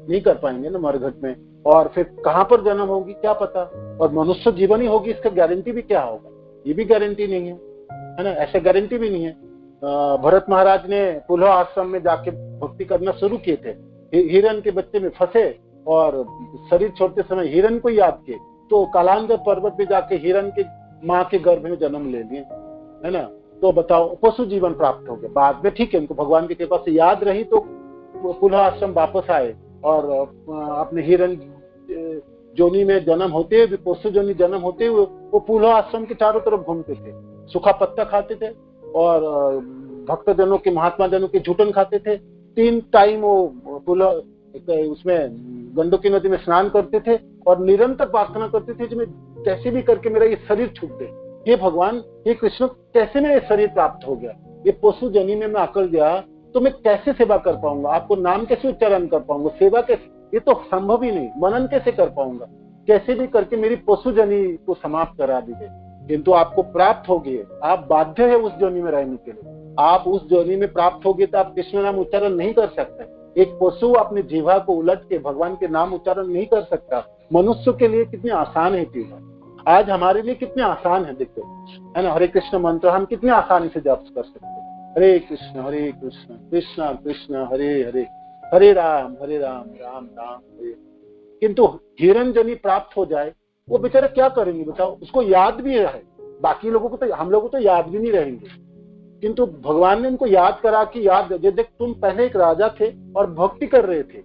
नहीं कर पाएंगे ना मरघट में। और फिर कहाँ पर जन्म होगी क्या पता, और मनुष्य जीवन ही होगी इसका गारंटी भी क्या होगा, ये भी गारंटी नहीं है ना, ऐसे गारंटी भी नहीं है। भरत महाराज ने पुलह आश्रम में जाके भक्ति करना शुरू किए थे, हिरण के बच्चे में फंसे और शरीर छोड़ते समय हिरण को याद किए, तो कालांतर पर्वत पे जाके हिरण के माँ के गर्भ में जन्म ले लिए, है ना। तो बताओ पशु जीवन प्राप्त हो गया। बाद में ठीक है, उनको भगवान की कृपा से याद रही तो पुलह आश्रम वापस आए और अपने हिरण जोनी में जन्म होते हुए, पशु जोनी जन्म होते हुए वो पुलह आश्रम के चारों तरफ घूमते थे, सूखा पत्ता खाते थे और भक्तजनों के, महात्मा जनों के झूठन खाते थे। 3 टाइम वो पुलह उसमें गंडकी नदी में स्नान करते थे और निरंतर प्रार्थना करते थे कि मैं कैसे भी करके मेरा ये शरीर छूट दे, हे भगवान, हे कृष्ण, कैसे मेरा शरीर प्राप्त हो गया, ये पशु जनी में मैं अकल गया तो मैं कैसे सेवा कर पाऊंगा, आपको नाम कैसे उच्चारण कर पाऊंगा, सेवा कैसे, ये तो संभव ही नहीं, मनन कैसे कर पाऊंगा, कैसे भी करके मेरी पशु जनी को समाप्त करा दीजिए। किंतु आपको प्राप्त हो गए, आप बाध्य है उस जोनी में रहने के लिए। आप उस जोनी में प्राप्त हो गए तो आप कृष्ण नाम उच्चारण नहीं कर सकते। एक पशु अपनी जीवा को उलट के भगवान के नाम उच्चारण नहीं कर सकता। मनुष्य के लिए कितनी आसान है चीज, आज हमारे लिए कितने आसान है, देखो, है ना। हरे कृष्ण मंत्र हम कितने आसानी से जप कर सकते हैं, हरे कृष्ण कृष्ण कृष्ण हरे हरे, हरे राम राम राम हरे। किंतु हिरण जनी प्राप्त हो जाए, वो बेचारे क्या करेंगे बताओ, उसको याद भी रहे, बाकी लोगों को तो, हम लोगों को तो याद भी नहीं रहेंगे, किंतु भगवान ने उनको याद करा कि याद, देख तुम पहले एक राजा थे और भक्ति कर रहे थे,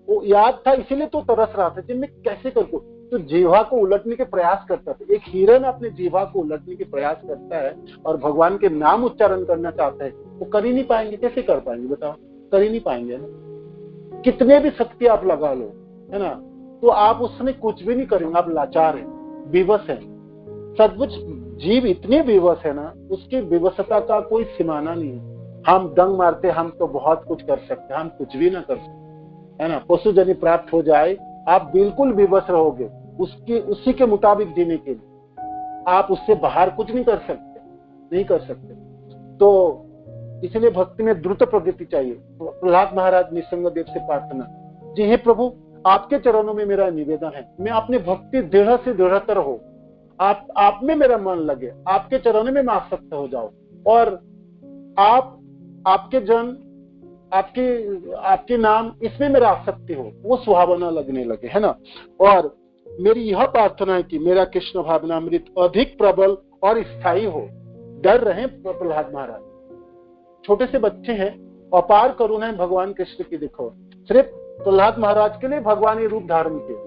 वो याद था इसीलिए तो तरस रहा था कि मैं कैसे करूं, तो जीवा को उलटने के प्रयास करता था। एक हिरण अपने जीवा को उलटने के प्रयास करता है और भगवान के नाम उच्चारण करना चाहता है, वो कर ही नहीं पाएंगे, कैसे कर पाएंगे बताओ, कर ही नहीं पाएंगे ना। कितने भी शक्ति आप लगा लो, है ना, तो आप उसमें कुछ भी नहीं करेंगे, आप लाचार हैं, विवश हैं। सचमुच जीव इतने विवश है ना, उसकी विवशता का कोई सीमाना नहीं है। हम दंग मारते, हम तो बहुत कुछ कर सकते हैं, हम कुछ भी ना कर सकते, है ना। पशु जनी प्राप्त हो जाए, आप बिल्कुल विवश रहोगे उसी के मुताबिक जीने के लिए, आप उससे बाहर कुछ नहीं कर सकते, नहीं कर सकते। तो इसलिए भक्ति में द्रुत प्रगति चाहिए। प्रहलाद महाराज निसंग देव से प्रार्थना, जी हे प्रभु, आपके चरणों में मेरा निवेदन है, मैं अपनी भक्ति दृढ़ से दृढ़तर हो, आप में मेरा मन लगे, आपके चरणों में मैं आसक्त हो जाऊं और आपके जन, आपके नाम, इसमें मेरा आसक्ति हो, वो सुहावना लगने लगे, है ना। और मेरी यह प्रार्थना है कि मेरा कृष्ण भावनामृत अधिक प्रबल और स्थायी हो। डर रहे प्रहलाद महाराज, छोटे से बच्चे हैं, अपार करुणा है भगवान कृष्ण की। देखो सिर्फ प्रहलाद महाराज के लिए भगवान ये रूप धारण किए,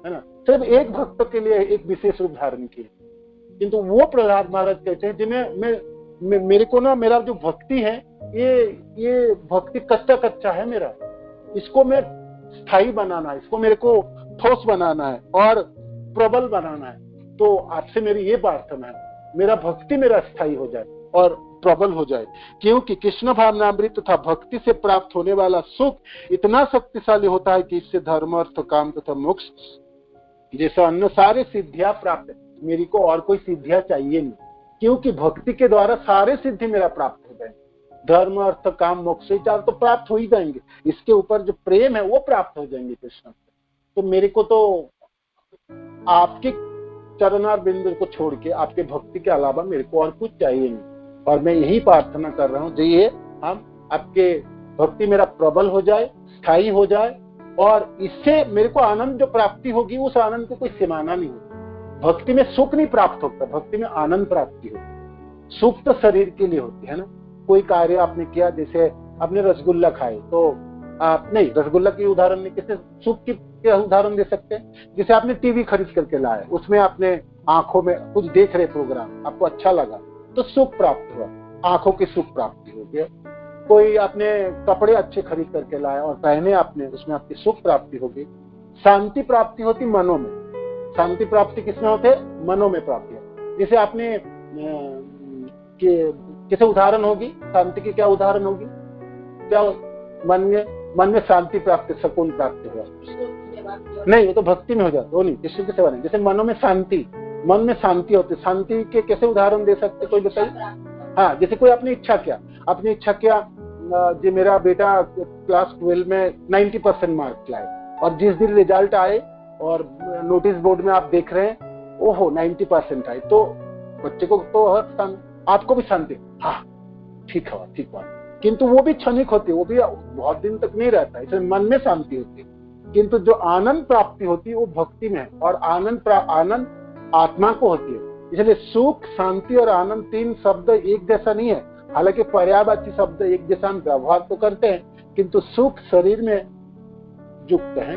है ना, सिर्फ एक भक्त के लिए एक विशेष रूप धारण किए। किंतु वो प्रहलाद महाराज कहते हैं जिन्हें मेरे को ना, मेरा जो भक्ति है ये भक्ति कच्चा है मेरा, इसको मैं स्थायी बनाना है, इसको मेरे को ठोस बनाना है और प्रबल बनाना है। तो आपसे मेरी ये प्रार्थना है, मेरा भक्ति मेरा स्थायी हो जाए और प्रबल हो जाए, क्योंकि कृष्ण भावनामृत तथा भक्ति से प्राप्त होने वाला सुख इतना शक्तिशाली होता है कि इससे धर्म, अर्थ, काम तथा मोक्ष जैसा अन्य सारे सिद्धियां प्राप्त है। मेरी को और कोई सिद्धियां चाहिए नहीं, क्योंकि भक्ति के द्वारा सारे सिद्धि मेरा प्राप्त हो जाएंगे। धर्म, अर्थ, काम, मोक्ष चार तो प्राप्त हो ही जाएंगे, इसके ऊपर जो प्रेम है वो प्राप्त हो जाएंगे कृष्ण से। तो मेरे को तो आपके चरणार बिंदु को छोड़ के, आपके भक्ति के अलावा मेरे को और कुछ चाहिए नहीं। और मैं यही प्रार्थना कर रहा हूँ, जाइए हम आपके भक्ति मेरा प्रबल हो जाए, स्थायी हो जाए, और इससे मेरे को आनंद जो प्राप्ति होगी उस आनंद को कोई सीमाना नहीं होता। भक्ति में सुख नहीं प्राप्त होता, भक्ति में आनंद प्राप्ति होती। सुख तो शरीर के लिए होती है ना। कोई कार्य आपने किया, जैसे आपने रसगुल्ला खाए तो आप नहीं, रसगुल्ला की उदाहरण नहीं, किसी सुख की क्या उदाहरण दे सकते हैं? जैसे आपने टीवी खरीद करके लाए, उसमें आपने आंखों में कुछ देख रहे प्रोग्राम, आपको अच्छा लगा तो सुख प्राप्त हुआ, आंखों की सुख प्राप्ति हो गया। कोई आपने कपड़े अच्छे खरीद करके लाए और पहने आपने, उसमें आपकी सुख प्राप्ति होगी। शांति प्राप्ति होती मनों में। शांति प्राप्ति किसमें होते? मनों में प्राप्ति है। जैसे आपने कैसे उदाहरण होगी शांति की? क्या उदाहरण होगी? क्या मन में शांति प्राप्त, सुकून प्राप्त हुआ? नहीं, वो तो भक्ति में हो जाता, वो नहीं, कृष्ण की सेवा नहीं। जैसे मनों में शांति, मन में शांति होती, शांति के कैसे उदाहरण दे सकते, कोई बताइए? हाँ, जैसे कोई अपनी इच्छा किया जी मेरा बेटा क्लास 12 में 90% मार्क्स लाए, और जिस दिन रिजल्ट आए और नोटिस बोर्ड में आप देख रहे हैं ओहो 90% आए, तो बच्चे को तो आपको भी शांति, हाँ ठीक है, किंतु वो भी क्षणिक होती है, वो भी बहुत दिन तक नहीं रहता है, इसलिए मन में शांति होती है। किंतु जो आनंद प्राप्ति होती है वो भक्ति में है, और आनंद आत्मा को होती है। इसलिए सुख, शांति और आनंद तीन शब्द एक जैसा नहीं है। हालांकि पर्यायवाची शब्द एक जैसा हम व्यवहार तो करते हैं, किंतु सुख शरीर में युक्त है,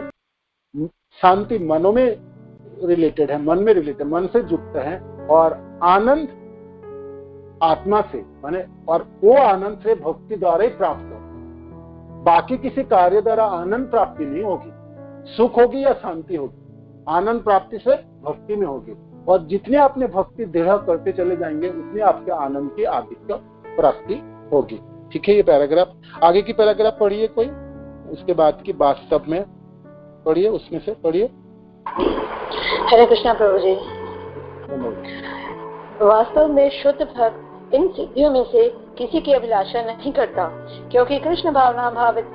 शांति मनों में रिलेटेड है, मन में रिलेटेड, मन से युक्त है, और आनंद आत्मा से माने, और वो आनंद से भक्ति द्वारा ही प्राप्त हो। बाकी किसी कार्य द्वारा आनंद प्राप्ति नहीं होगी, सुख होगी या शांति होगी, आनंद प्राप्ति से भक्ति में होगी। और जितने आपने भक्ति दृढ़ करते चले जाएंगे उतने आपके आनंद की आधिक्य प्राप्ति होगी। ठीक है, ये पैराग्राफ। आगे की पैराग्राफ पढ़िए कोई, उसके बाद की वास्तव में पढ़िए, उसमें से पढ़िए। हरे कृष्णा प्रभु जी। वास्तव में शुद्ध भक्त इन सिद्धियों में से किसी की अभिलाषा नहीं करता, क्योंकि कृष्ण भावना भावित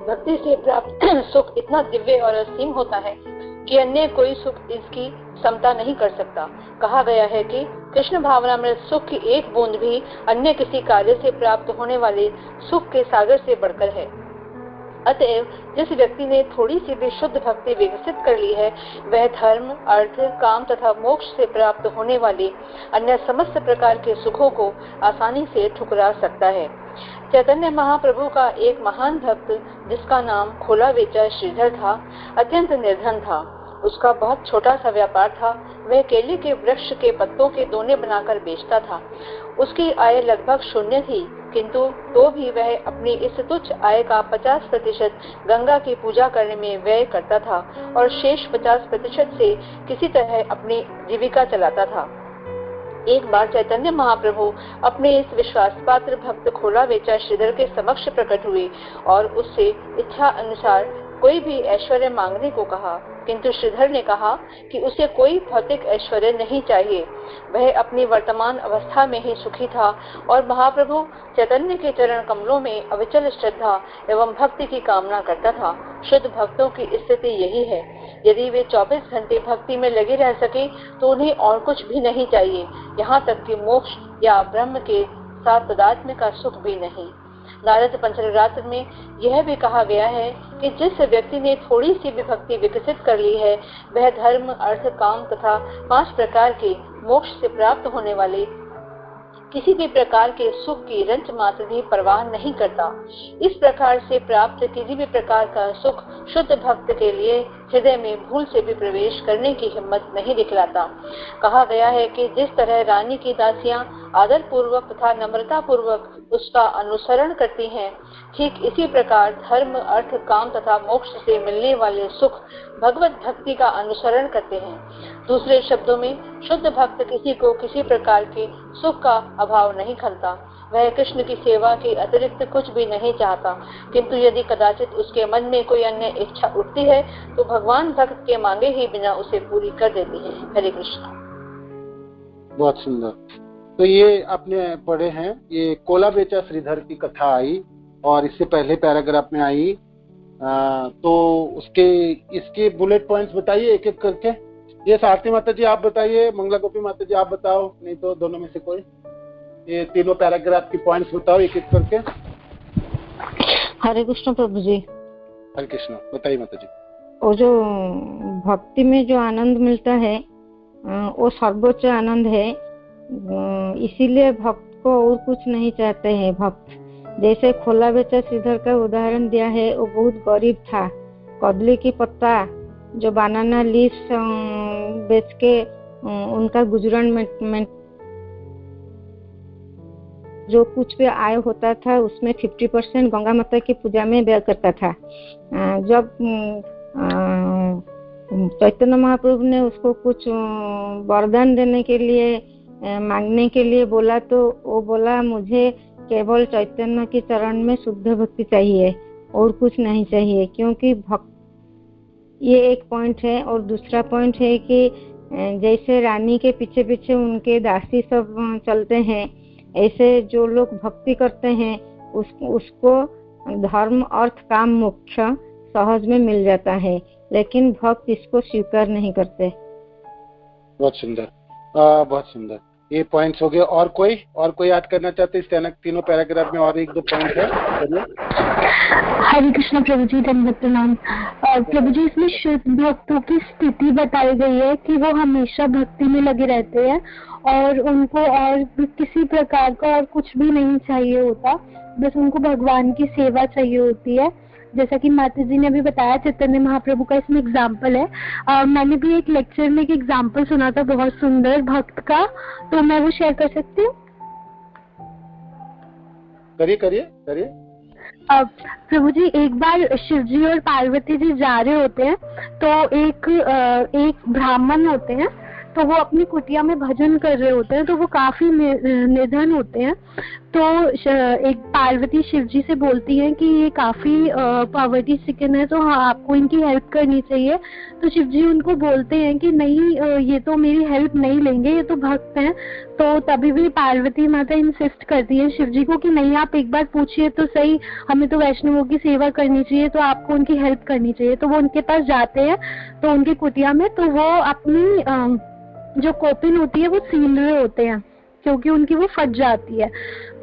भक्ति से प्राप्त सुख इतना दिव्य और असीम होता है कि अन्य कोई सुख इसकी समता नहीं कर सकता। कहा गया है कि कृष्ण भावनामृत सुख की एक बूंद भी अन्य किसी कार्य से प्राप्त होने वाले सुख के सागर से बढ़कर है। अतएव जिस व्यक्ति ने थोड़ी सी भी शुद्ध भक्ति विकसित कर ली है, वह धर्म, अर्थ, काम तथा मोक्ष से प्राप्त होने वाले अन्य समस्त प्रकार के सुखों को आसानी से ठुकरा सकता है। चैतन्य महाप्रभु का एक महान भक्त, जिसका नाम खोला बेचा श्रीधर था, अत्यंत निर्धन था। उसका बहुत छोटा सा व्यापार था। वह केले के वृक्ष के पत्तों के दोने बनाकर बेचता था। उसकी आय लगभग शून्य थी, किंतु तो भी वह अपनी इस तुच्छ आय का 50% गंगा की पूजा करने में व्यय करता था और शेष 50% से किसी तरह अपनी जीविका चलाता था। एक बार चैतन्य महाप्रभु अपने इस विश्वासपात्र भक्त खोला बेचा श्रीधर के समक्ष प्रकट हुए और उससे इच्छा अनुसार कोई भी ऐश्वर्य मांगने को कहा, किंतु श्रीधर ने कहा कि उसे कोई भौतिक ऐश्वर्य नहीं चाहिए। वह अपनी वर्तमान अवस्था में ही सुखी था और महाप्रभु चैतन्य के चरण कमलों में अविचल श्रद्धा एवं भक्ति की कामना करता था। शुद्ध भक्तों की स्थिति यही है। यदि वे 24 घंटे भक्ति में लगे रह सके तो उन्हें और कुछ भी नहीं चाहिए, यहाँ तक कि मोक्ष या ब्रह्म के साथ तादात्म्य का सुख भी नहीं। नारद पंचरात्र में यह भी कहा गया है कि जिस व्यक्ति ने थोड़ी सी भी भक्ति विकसित कर ली है, वह धर्म, अर्थ, काम तथा 5 प्रकार के मोक्ष से प्राप्त होने वाले किसी भी प्रकार के सुख की रंच मात्र भी परवाह नहीं करता। इस प्रकार से प्राप्त किसी भी प्रकार का सुख शुद्ध भक्त के लिए हृदय में भूल से भी प्रवेश करने की हिम्मत नहीं दिखलाता। कहा गया है कि जिस तरह रानी की दासियां आदर पूर्वक तथा नम्रता पूर्वक उसका अनुसरण करती हैं, ठीक इसी प्रकार धर्म, अर्थ, काम तथा मोक्ष से मिलने वाले सुख भगवत भक्ति का अनुसरण करते हैं। दूसरे शब्दों में शुद्ध भक्त किसी को किसी प्रकार के सुख का अभाव नहीं खलता। वह कृष्ण की सेवा के अतिरिक्त कुछ भी नहीं चाहता, किंतु यदि कदाचित उसके मन में कोई अन्य इच्छा उठती है तो भगवान भक्त के मांगे ही बिना उसे पूरी कर देती है। हरे कृष्णा। बहुत सुंदर। तो ये आपने पढ़े हैं, ये कोला बेचा श्रीधर की कथा आई और इससे पहले पैराग्राफ में आई। तो इसके बुलेट पॉइंट्स बताइए एक एक करके। ये सारथी माता जी आप बताइए, मंगला गोपी माता जी आप बताओ, नहीं तो दोनों में से कोई। ये तीनों पैराग्राफ की पॉइंट्स बताओ एक एक करके। हरे कृष्ण प्रभु जी। हरे कृष्ण, बताइए माता जी। वो जो भक्ति में जो आनंद मिलता है वो सर्वोच्च आनंद है, इसीलिए भक्त को और कुछ नहीं चाहते हैं भक्त। जैसे खोला बेचा श्रीधर का उदाहरण दिया है, वो बहुत गरीब था। कदली की पत्ता जो बनाना लीव्स बेच के उनका गुजरान में जो कुछ भी आय होता था उसमें 50% गंगा माता की पूजा में व्यय करता था। जब चैतन्य महाप्रभु ने उसको कुछ वरदान देने के लिए मांगने के लिए बोला, तो वो बोला मुझे केवल चैतन्य के चरण में शुद्ध भक्ति चाहिए और कुछ नहीं चाहिए, क्योंकि ये एक पॉइंट है। और दूसरा पॉइंट है कि जैसे रानी के पीछे पीछे उनके दासी सब चलते हैं, ऐसे जो लोग भक्ति करते हैं उसको धर्म अर्थ काम मोक्ष सहज में मिल जाता है, लेकिन भक्त इसको स्वीकार नहीं करते। बहुत सुंदर, बहुत सुंदर। ये पॉइंट्स हो गए। और कोई याद करना चाहते इस तीनों पैराग्राफ में? और एक दो पॉइंट है। हरे कृष्ण प्रभु जी, धन्यवाद प्रणाम। प्रभु जी, इसमें शुद्ध भक्तों की स्थिति बताई गई है कि वो हमेशा भक्ति में लगे रहते हैं और उनको और किसी प्रकार का और कुछ भी नहीं चाहिए होता, बस उनको भगवान की सेवा चाहिए होती है। जैसा कि माता जी ने अभी बताया, चैतन्य महाप्रभु का इसमें एग्जाम्पल है। मैंने भी एक लेक्चर में एक एग्जाम्पल सुना था बहुत सुंदर भक्त का, तो मैं वो शेयर कर सकती हूँ? करिए। प्रभु जी, एक बार शिव जी और पार्वती जी जा रहे होते हैं, तो एक ब्राह्मण होते हैं, तो वो अपनी कुटिया में भजन कर रहे होते हैं, तो वो काफी निर्धन होते हैं। तो एक पार्वती शिव जी से बोलती है कि ये काफी पॉवर्टी स्ट्रिकन है, तो हाँ आपको इनकी हेल्प करनी चाहिए। तो शिव जी उनको बोलते हैं कि नहीं, ये तो मेरी हेल्प नहीं लेंगे, ये तो भक्त हैं। तो तभी भी पार्वती माता इंसिस्ट करती है शिव जी को कि नहीं, आप एक बार पूछिए तो सही, हमें तो वैष्णवों की सेवा करनी चाहिए, तो आपको उनकी हेल्प करनी चाहिए। तो वो उनके पास जाते हैं, तो उनकी कुटिया में, तो वो अपनी जो कोपिन होती है वो सील रहे होते हैं, क्योंकि उनकी वो फट जाती है।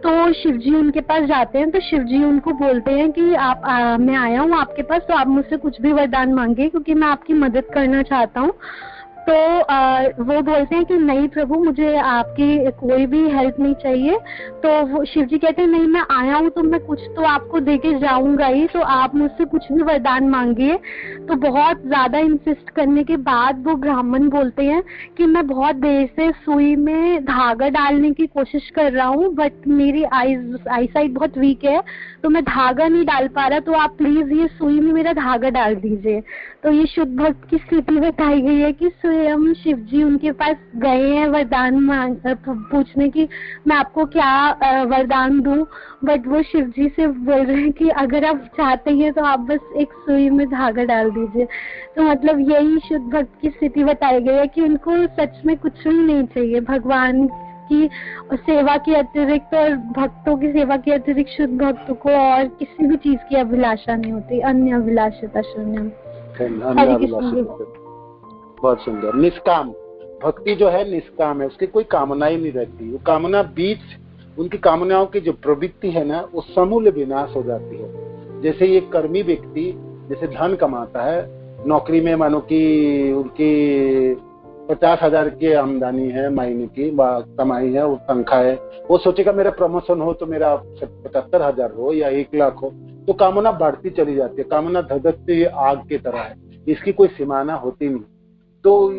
तो शिव जी उनके पास जाते हैं, तो शिव जी उनको बोलते हैं कि मैं आया हूँ आपके पास, तो आप मुझसे कुछ भी वरदान मांगे, क्योंकि मैं आपकी मदद करना चाहता हूँ। तो वो बोलते हैं कि नहीं प्रभु, मुझे आपकी कोई भी हेल्प नहीं चाहिए। तो वो शिव जी कहते हैं नहीं, मैं आया हूँ तो मैं कुछ तो आपको देके जाऊंगा ही, तो आप मुझसे कुछ भी वरदान मांगिए। तो बहुत ज्यादा इंसिस्ट करने के बाद वो ब्राह्मण बोलते हैं कि मैं बहुत देर से सुई में धागा डालने की कोशिश कर रहा हूँ, बट मेरी आई साइट बहुत वीक है, तो मैं धागा नहीं डाल पा रहा, तो आप प्लीज ये सुई में मेरा धागा डाल दीजिए। तो ये शुद्ध भक्त की स्थिति बताई गई है कि स्वयं शिव जी उनके पास गए हैं वरदान पूछने की मैं आपको क्या वरदान दूं, बट वो शिव जी से बोल रहे हैं कि अगर आप चाहते हैं तो आप बस एक सुई में धागा डाल दीजिए। तो मतलब यही शुद्ध भक्त की स्थिति बताई गई है कि उनको सच में कुछ भी नहीं चाहिए, भगवान की सेवा के अतिरिक्त और भक्तों की सेवा के अतिरिक्त शुद्ध भक्तों को और किसी भी चीज की अभिलाषा नहीं होती, अन्य अभिलाषिता शून्य। बहुत सुंदर। निष्काम भक्ति जो है निष्काम है, उसकी कोई कामना ही नहीं रहती। वो कामना बीच उनकी कामनाओं की जो प्रवृत्ति है ना, वो समूल विनाश हो जाती है। जैसे ये कर्मी व्यक्ति जैसे धन कमाता है, नौकरी में मानो कि उनकी 50,000 की आमदनी है, महीने की कमाई है, वो तनख्वाह है, वो सोचेगा मेरा प्रमोशन हो तो मेरा 75,000 हो या 1 लाख हो, तो कामना बढ़ती चली जाती है। कामना धधकती हुई आग की तरह है, इसकी कोई सीमाना होती नहीं। तो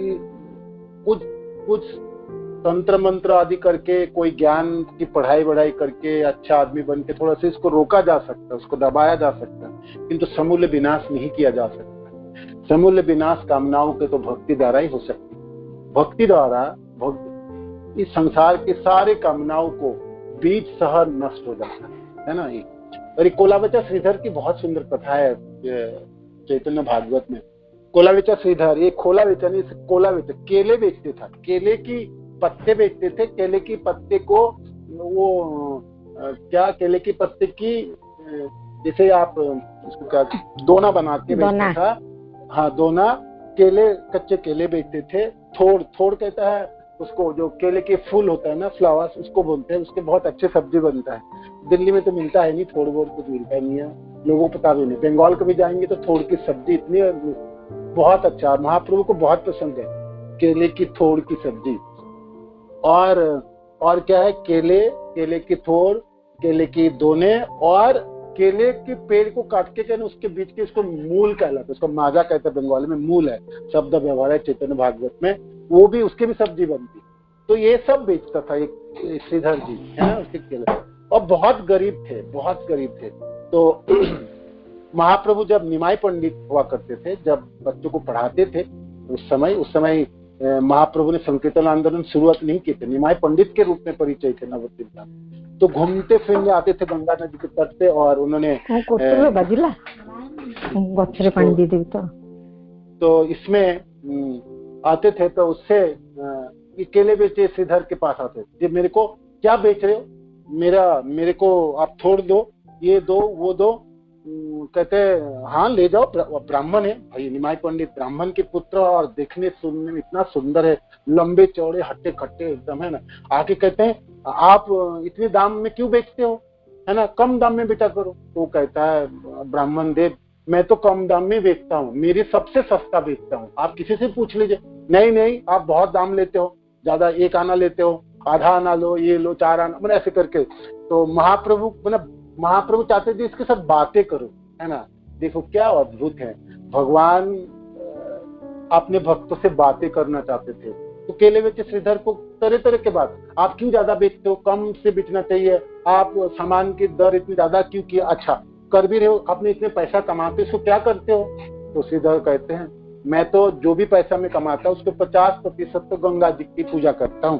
कुछ तंत्र मंत्र आदि करके, कोई ज्ञान की पढ़ाई करके अच्छा आदमी बन के थोड़ा सा इसको रोका जा सकता है, उसको दबाया जा सकता है, किंतु समूल्य विनाश नहीं किया जा सकता। समूल्य विनाश कामनाओं के तो भक्ति द्वारा ही हो सकती है। भक्ति द्वारा इस संसार के सारे कामनाओं को बीच सहर नष्ट हो जाता है ना। और कोलाबचा श्रीधर की बहुत सुंदर कथा है चैतन्य भागवत में। कोलाबचा श्रीधर, ये खोला बेचा नहीं, कोलाबचा केले बेचते था, केले की पत्ते बेचते थे। केले की पत्ते को वो क्या, केले की पत्ते की जैसे आप उसको क्या दोना बना के बेचता था। हाँ, दोना, केले, कच्चे केले बेचते थे। थोड़ कहता है उसको, जो केले के फूल होता है ना, फ्लावर्स, उसको बोलते हैं। उसके बहुत अच्छे सब्जी बनता है। दिल्ली में तो मिलता है नहीं, थोड़ बहुत कुछ मिलता नहीं है, लोगों को पता भी नहीं। बंगाल कभी जाएंगे तो थोड़ की सब्जी इतनी बहुत अच्छा, महाप्रभु को बहुत पसंद है केले की थोड़ की सब्जी। और क्या है, केले की थोड़, केले की दोने, और केले के पेड़ को काट के उसके बीच के इसको मूल कहलाता है, उसको माजा कहते हैं बंगाली में, मूल है शब्द व्यवहार है चैतन्य भागवत में, वो भी उसके भी सब्जी बनती। तो ये सब बेचता था एक श्रीधर जी, है ना, उसके केले। और बहुत गरीब थे, बहुत गरीब थे। तो महाप्रभु जब निमाई पंडित हुआ करते थे, जब बच्चों को पढ़ाते थे, उस समय महाप्रभु ने संकीर्तन आंदोलन शुरुआत नहीं की थी, निमाई पंडित के रूप में परिचय थे नवद्वीप का। तो घूमते फिरने आते थे गंगा नदी के तट पे, और उन्होंने तो इसमें आते थे, तो उससे केले बेचे श्रीधर के पास आते थे, मेरे को क्या बेच रहे हो, मेरे को आप छोड़ दो, ये दो वो दो। कहते हाँ ले जाओ, ब्राह्मण है भाई, निमाई पंडित ब्राह्मण के पुत्र, और देखने सुनने में इतना सुंदर है, लंबे चौड़े हट्टे खट्टे एकदम, है ना। आके कहते हैं आप इतने दाम में क्यों बेचते हो, है ना, कम दाम में बेचा करो। तो कहता है ब्राह्मण देव, मैं तो कम दाम में बेचता हूँ, मेरे सबसे सस्ता बेचता हूँ, आप किसी से पूछ लीजिए। नहीं आप बहुत दाम लेते हो, ज्यादा, 1 आना लेते हो, आधा आना लो, ये लो 4 आना, मतलब ऐसे करके। तो महाप्रभु चाहते थे इसके साथ बातें करो, है ना। देखो क्या अद्भुत है, भगवान अपने भक्तों से बातें करना चाहते थे। तो केले बेचे श्रीधर को तरह तरह के बात, आप क्यों ज्यादा बेचते हो, कम से बेचना चाहिए, आप सामान की दर इतनी ज्यादा क्यों किया, अच्छा कर भी रहे हो, आपने इतने पैसा कमाते हो, क्या करते हो। तो श्रीधर कहते हैं मैं तो जो भी पैसा मैं कमाता हूँ उसके 50% तो गंगा जी की पूजा करता हूँ,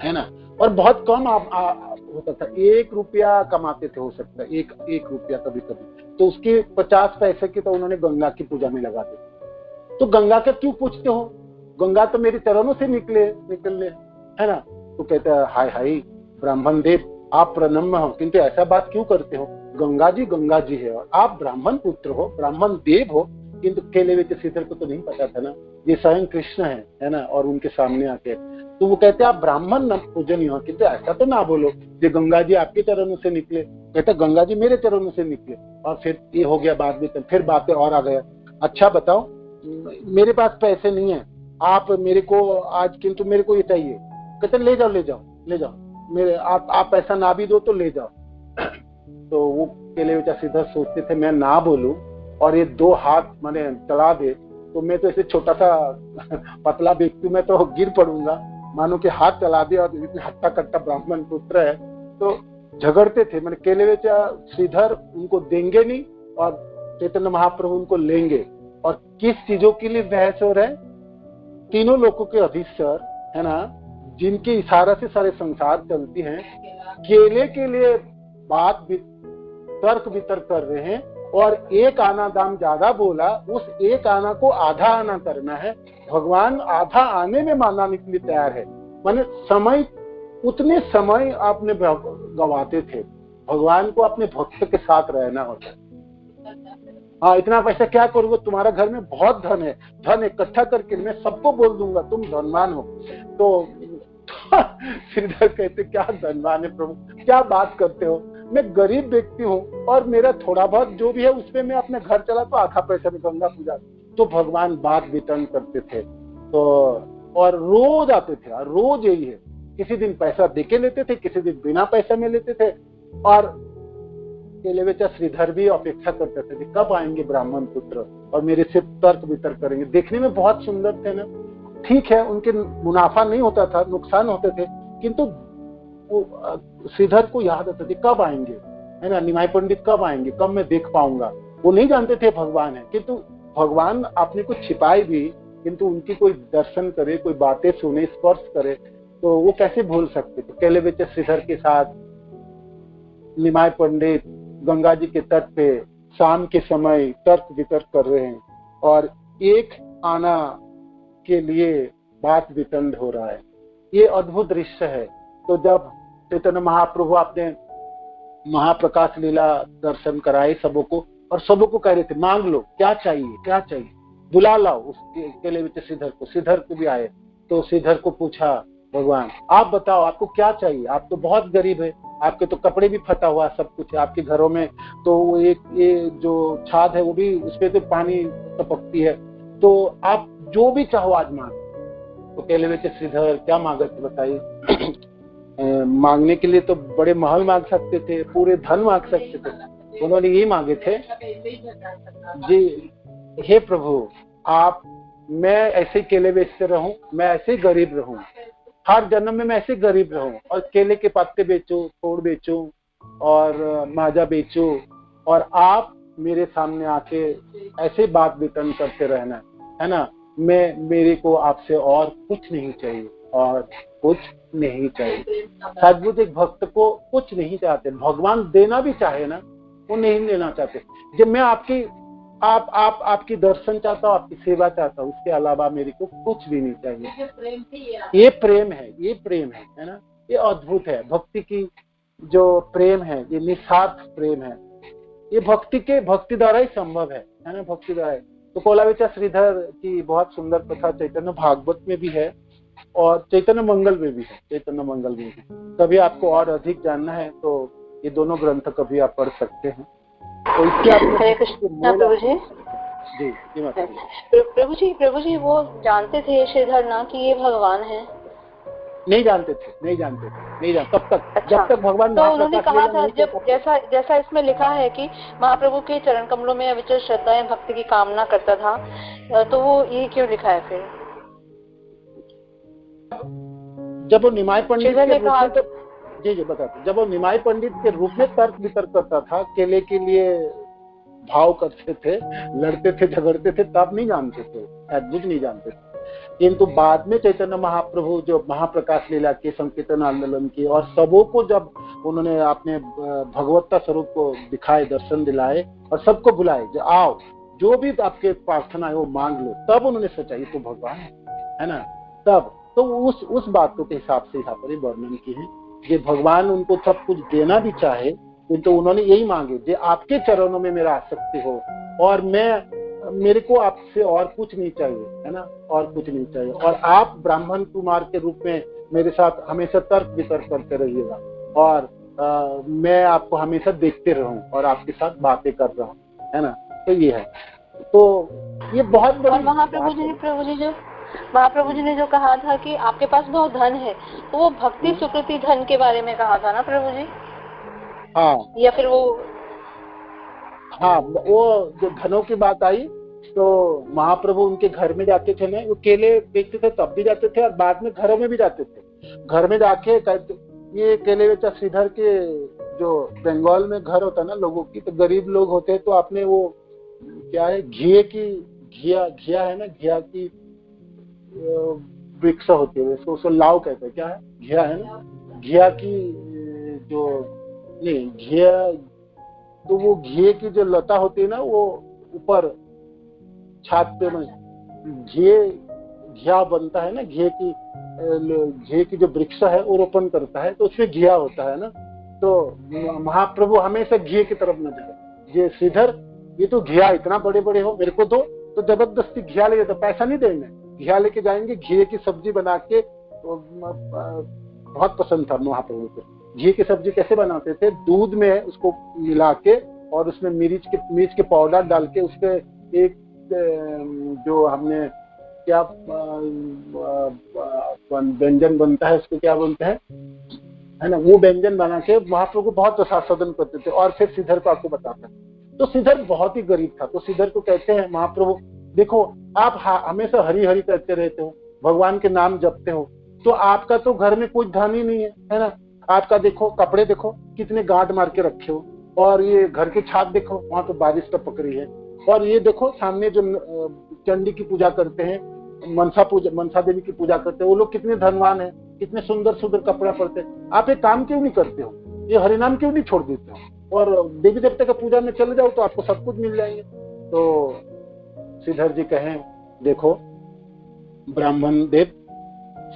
है ना। और बहुत कम होता था, 1 रुपया कमाते थे, हो सकता है 1 रुपया कभी कभी, तो उसके 50 पैसे की तो उन्होंने गंगा की पूजा में लगा दी। तो गंगा का क्यों पूछते हो, गंगा तो मेरे चरणों से निकले, है ना। तो कहते हैं हाय ब्राह्मण देव, आप प्रणम्य हो, किंतु ऐसा बात क्यों करते हो, गंगा जी है, और आप ब्राह्मण पुत्र हो, ब्राह्मण देव हो। किंतु केले बेचे श्रीधर को तो नहीं पता था ना, ये स्वयं कृष्ण है ना, और उनके सामने आके तो वो कहते आप ब्राह्मण न पूजनीय हो, किंतु ऐसा तो ना बोलो कि गंगा जी आपके चरणों से निकले। कहते गंगा जी मेरे चरणों से निकले। और फिर ये हो गया बाद में, फिर बातें और आ गया, अच्छा बताओ मेरे पास पैसे नहीं है, आप मेरे को आज, किंतु मेरे को ये चाहिए। कहते ले जाओ मेरे, आप पैसा ना भी दो तो ले जाओ। तो वो केले बेचा श्रीधर सोचते थे मैं ना बोलूं और ये 2 हाथ मैंने चला दे तो मैं तो ऐसे छोटा सा पतला व्यक्ति, मैं तो गिर पड़ूंगा, मानो कि हाथ चला दे, और इतने हट्टा कट्टा ब्राह्मण पुत्र है। तो झगड़ते थे, मैंने केले बेचा श्रीधर उनको देंगे नहीं और चैतन्य महाप्रभु उनको लेंगे। और किस चीजों के लिए बहस हो रहे, तीनों लोगों के अधीश्वर, है ना, जिनके इशारा से सारे संसार चलती हैं, केले के लिए बात तर्क वितर्क कर रहे हैं। और 1 आना दाम ज्यादा बोला, उस 1 आना को आधा आना करना है। भगवान आधा आने में मानने के लिए तैयार है, माने समय, उतने समय आपने गवाते थे, भगवान को अपने भक्त के साथ रहना होता है। हाँ इतना पैसा क्या करोगे, तुम्हारा घर में बहुत धन है, धन इकट्ठा करके मैं सबको बोल दूंगा तुम धनवान हो। तो श्रीधर कहते क्या धनवान है प्रभु, क्या बात करते हो, मैं गरीब व्यक्ति हूँ और मेरा थोड़ा बहुत जो भी है उसमें मैं अपने घर चला तो आधा पैसा में गंगा पूजा। तो भगवान बात वितरण करते थे, तो और रोज आते थे, रोज यही है, किसी दिन पैसा देके लेते थे, किसी दिन बिना पैसा में लेते थे। और केले बेचा श्रीधर भी अपेक्षा करते थे कि कब आएंगे ब्राह्मण पुत्र और मेरे से तर्क वितर्क करेंगे। देखने में बहुत सुंदर थे ना, ठीक है उनके मुनाफा नहीं होता था, नुकसान होते थे, किंतु श्रीधर को याद आता था कब आएंगे, है ना, निमाई पंडित कब आएंगे, कब मैं देख पाऊंगा। वो नहीं जानते थे भगवान है, किंतु भगवान अपने को छिपाए भी, किंतु उनकी कोई दर्शन करे, कोई बातें सुने, स्पर्श करे, तो वो कैसे भूल सकते थे। केले बेचे श्रीधर के साथ निमाई पंडित गंगा जी के तट पे शाम के समय तर्क वितर्क कर रहे हैं और 1 आना के लिए बात वितंड हो रहा है। ये अद्भुत दृश्य है। तो जब चैतन्य महाप्रभु आपने महाप्रकाश लीला दर्शन कराए सबों को, और सबों को कह रहे थे मांग लो क्या चाहिए, बुला लाओ उस केले बेचे श्रीधर को। श्रीधर को भी आए तो श्रीधर को पूछा भगवान आप बताओ आपको क्या चाहिए, आप तो बहुत गरीब है, आपके तो कपड़े भी फटा हुआ सब कुछ है आपके घरों में, तो ये जो छाद है वो भी उसपे तो पानी टपकती है, तो आप जो भी चाहो आज मांग। तो केले बेचे श्रीधर क्या मांगे थे बताइए। मांगने के लिए तो बड़े महल मांग सकते थे, पूरे धन मांग सकते थे, उन्होंने ये मांगे थे, जी हे प्रभु आप, मैं ऐसे केले बेचते रहूं, मैं ऐसे ही गरीब रहूं, हर जन्म में मैं ऐसे गरीब रहूं और केले के पत्ते बेचूं, तोड़ बेचूं और माजा बेचूं और आप मेरे सामने आके ऐसे बात वितरण करते रहना, है ना। मेरे को आपसे और कुछ नहीं चाहिए, और कुछ नहीं चाहिए। सचमुच एक भक्त को कुछ नहीं चाहते, भगवान देना भी चाहे ना, वो नहीं लेना चाहते। जब मैं आपकी दर्शन चाहता हूँ, आपकी सेवा चाहता हूँ, उसके अलावा मेरे को कुछ भी नहीं चाहिए। ये प्रेम है ना, ये अद्भुत है। भक्ति की जो प्रेम है, ये निस्वार्थ प्रेम है, ये भक्ति द्वारा ही संभव है ना, भक्ति द्वारा। तो कोलाविचा श्रीधर की बहुत सुंदर कथा चैतन्य भागवत में भी है और चैतन्य मंगल में भी है, कभी आपको और अधिक जानना है तो ये दोनों ग्रंथ कभी आप पढ़ सकते हैं। तो इससे हरे कृष्णा प्रभु जी। जी प्रभु जी वो जानते थे श्रीधर ना कि ये भगवान है? नहीं जानते तब तक। अच्छा। जब तक भगवान तो उन्होंने कहा था, जब जैसा इसमें लिखा है कि महाप्रभु के चरण कमलों में अविचल श्रद्धा एवं भक्ति की कामना करता था, तो वो ये क्यों लिखा है फिर? जब वो निमाय पंडित के रूप में, तो जी बताते, जब वो निमाय पंडित के रूप में तर्क वितर्क करता था, केले के लिए भाव करते थे, लड़ते थे, झगड़ते थे, तब नहीं जानते थे, अद्भुत नहीं जानते थे। किंतु बाद में चैतन्य महाप्रभु जो महाप्रकाश लीला के संकीर्तन आंदोलन की और सबों को जब उन्होंने अपने भगवत्ता स्वरूप को दिखाए, दर्शन दिलाए और सबको बुलाए, जो आओ जो भी आपके प्रार्थना है वो मांग लो, तब उन्होंने सोचा ये तो भगवान है ना। तब तो उस बातों के हिसाब से यहाँ पर वर्णन की है कि भगवान उनको सब कुछ देना भी चाहे, किंतु उन्होंने यही मांगे कि आपके चरणों में मेरा आसक्ति हो और मेरे को आपसे और कुछ नहीं चाहिए, है ना, और कुछ नहीं चाहिए। और आप ब्राह्मण कुमार के रूप में मेरे साथ हमेशा तर्क वितर्क करते रहिएगा और मैं आपको हमेशा देखते रहूं और आपके साथ बातें कर रहा हूँ, है ना। तो ये है, तो ये बहुत बड़ी महाप्रभु जी ने जो कहा था कि आपके पास बहुत धन है, तो वो भक्ति सुकृति धन के बारे में कहा था ना प्रभु जी? हाँ, या फिर वो जो धनों की बात आई तो महाप्रभु उनके घर में जाते थे ना, वो केले बेचते थे तब भी जाते थे और बाद में घरों में भी जाते थे। घर में जाके ये केले बेचा श्रीधर के जो बंगाल में घर होता है ना लोगों की, तो गरीब लोग होते हैं, तो आपने वो क्या है घिया है ना, घिया की वृक्ष होती है, उसको लाव कहते हैं, क्या है, घिया है ना, घिया की जो नहीं घिया, तो वो घिए की जो लता होती है ना, वो ऊपर छात पे घिया बनता है ना, घिए की जो वृक्ष है वो रोपण करता है, तो उसमें घिया होता है ना। तो महाप्रभु हमेशा घिए की तरफ नजर है, ये श्रीधर ये तो घिया इतना बड़े बड़े हो, मेरे को दो, तो जबरदस्ती घिया ले, तो पैसा नहीं देंगे, घिया लेके जाएंगे, घिए की सब्जी बना के, बहुत पसंद था महाप्रभु को। घी की सब्जी कैसे बनाते थे, दूध में उसको मिला के और उसमें मिर्च के पाउडर डाल के, उसपे एक जो हमने क्या व्यंजन बनता है, उसको क्या बोलते हैं, है ना, वो व्यंजन बना के महाप्रभु को बहुत प्रसादन करते थे और फिर श्रीधर को आपको बताते। तो श्रीधर बहुत ही गरीब था, तो श्रीधर को कहते हैं महाप्रभु देखो आप हमेशा हरि हरि करते रहते हो, भगवान के नाम जपते हो, तो आपका तो घर में कोई धन ही नहीं है ना। आपका देखो कपड़े देखो कितने गांठ मार के रखे हो, और ये घर की छात देखो वहां तो बारिश तो पकड़ी है, और ये देखो सामने जो चंडी की पूजा करते हैं, मनसा देवी की पूजा करते हैं, वो लोग कितने धनवान है, कितने सुंदर सुंदर कपड़ा पहनते हैं, आप एक काम क्यों नहीं करते हो, ये हरिनाम क्यों नहीं छोड़ देते हो और देवी देवता का पूजा में चले जाओ तो आपको सब कुछ मिल जाएंगे। तो श्रीधर जी कहें देखो ब्राह्मण देव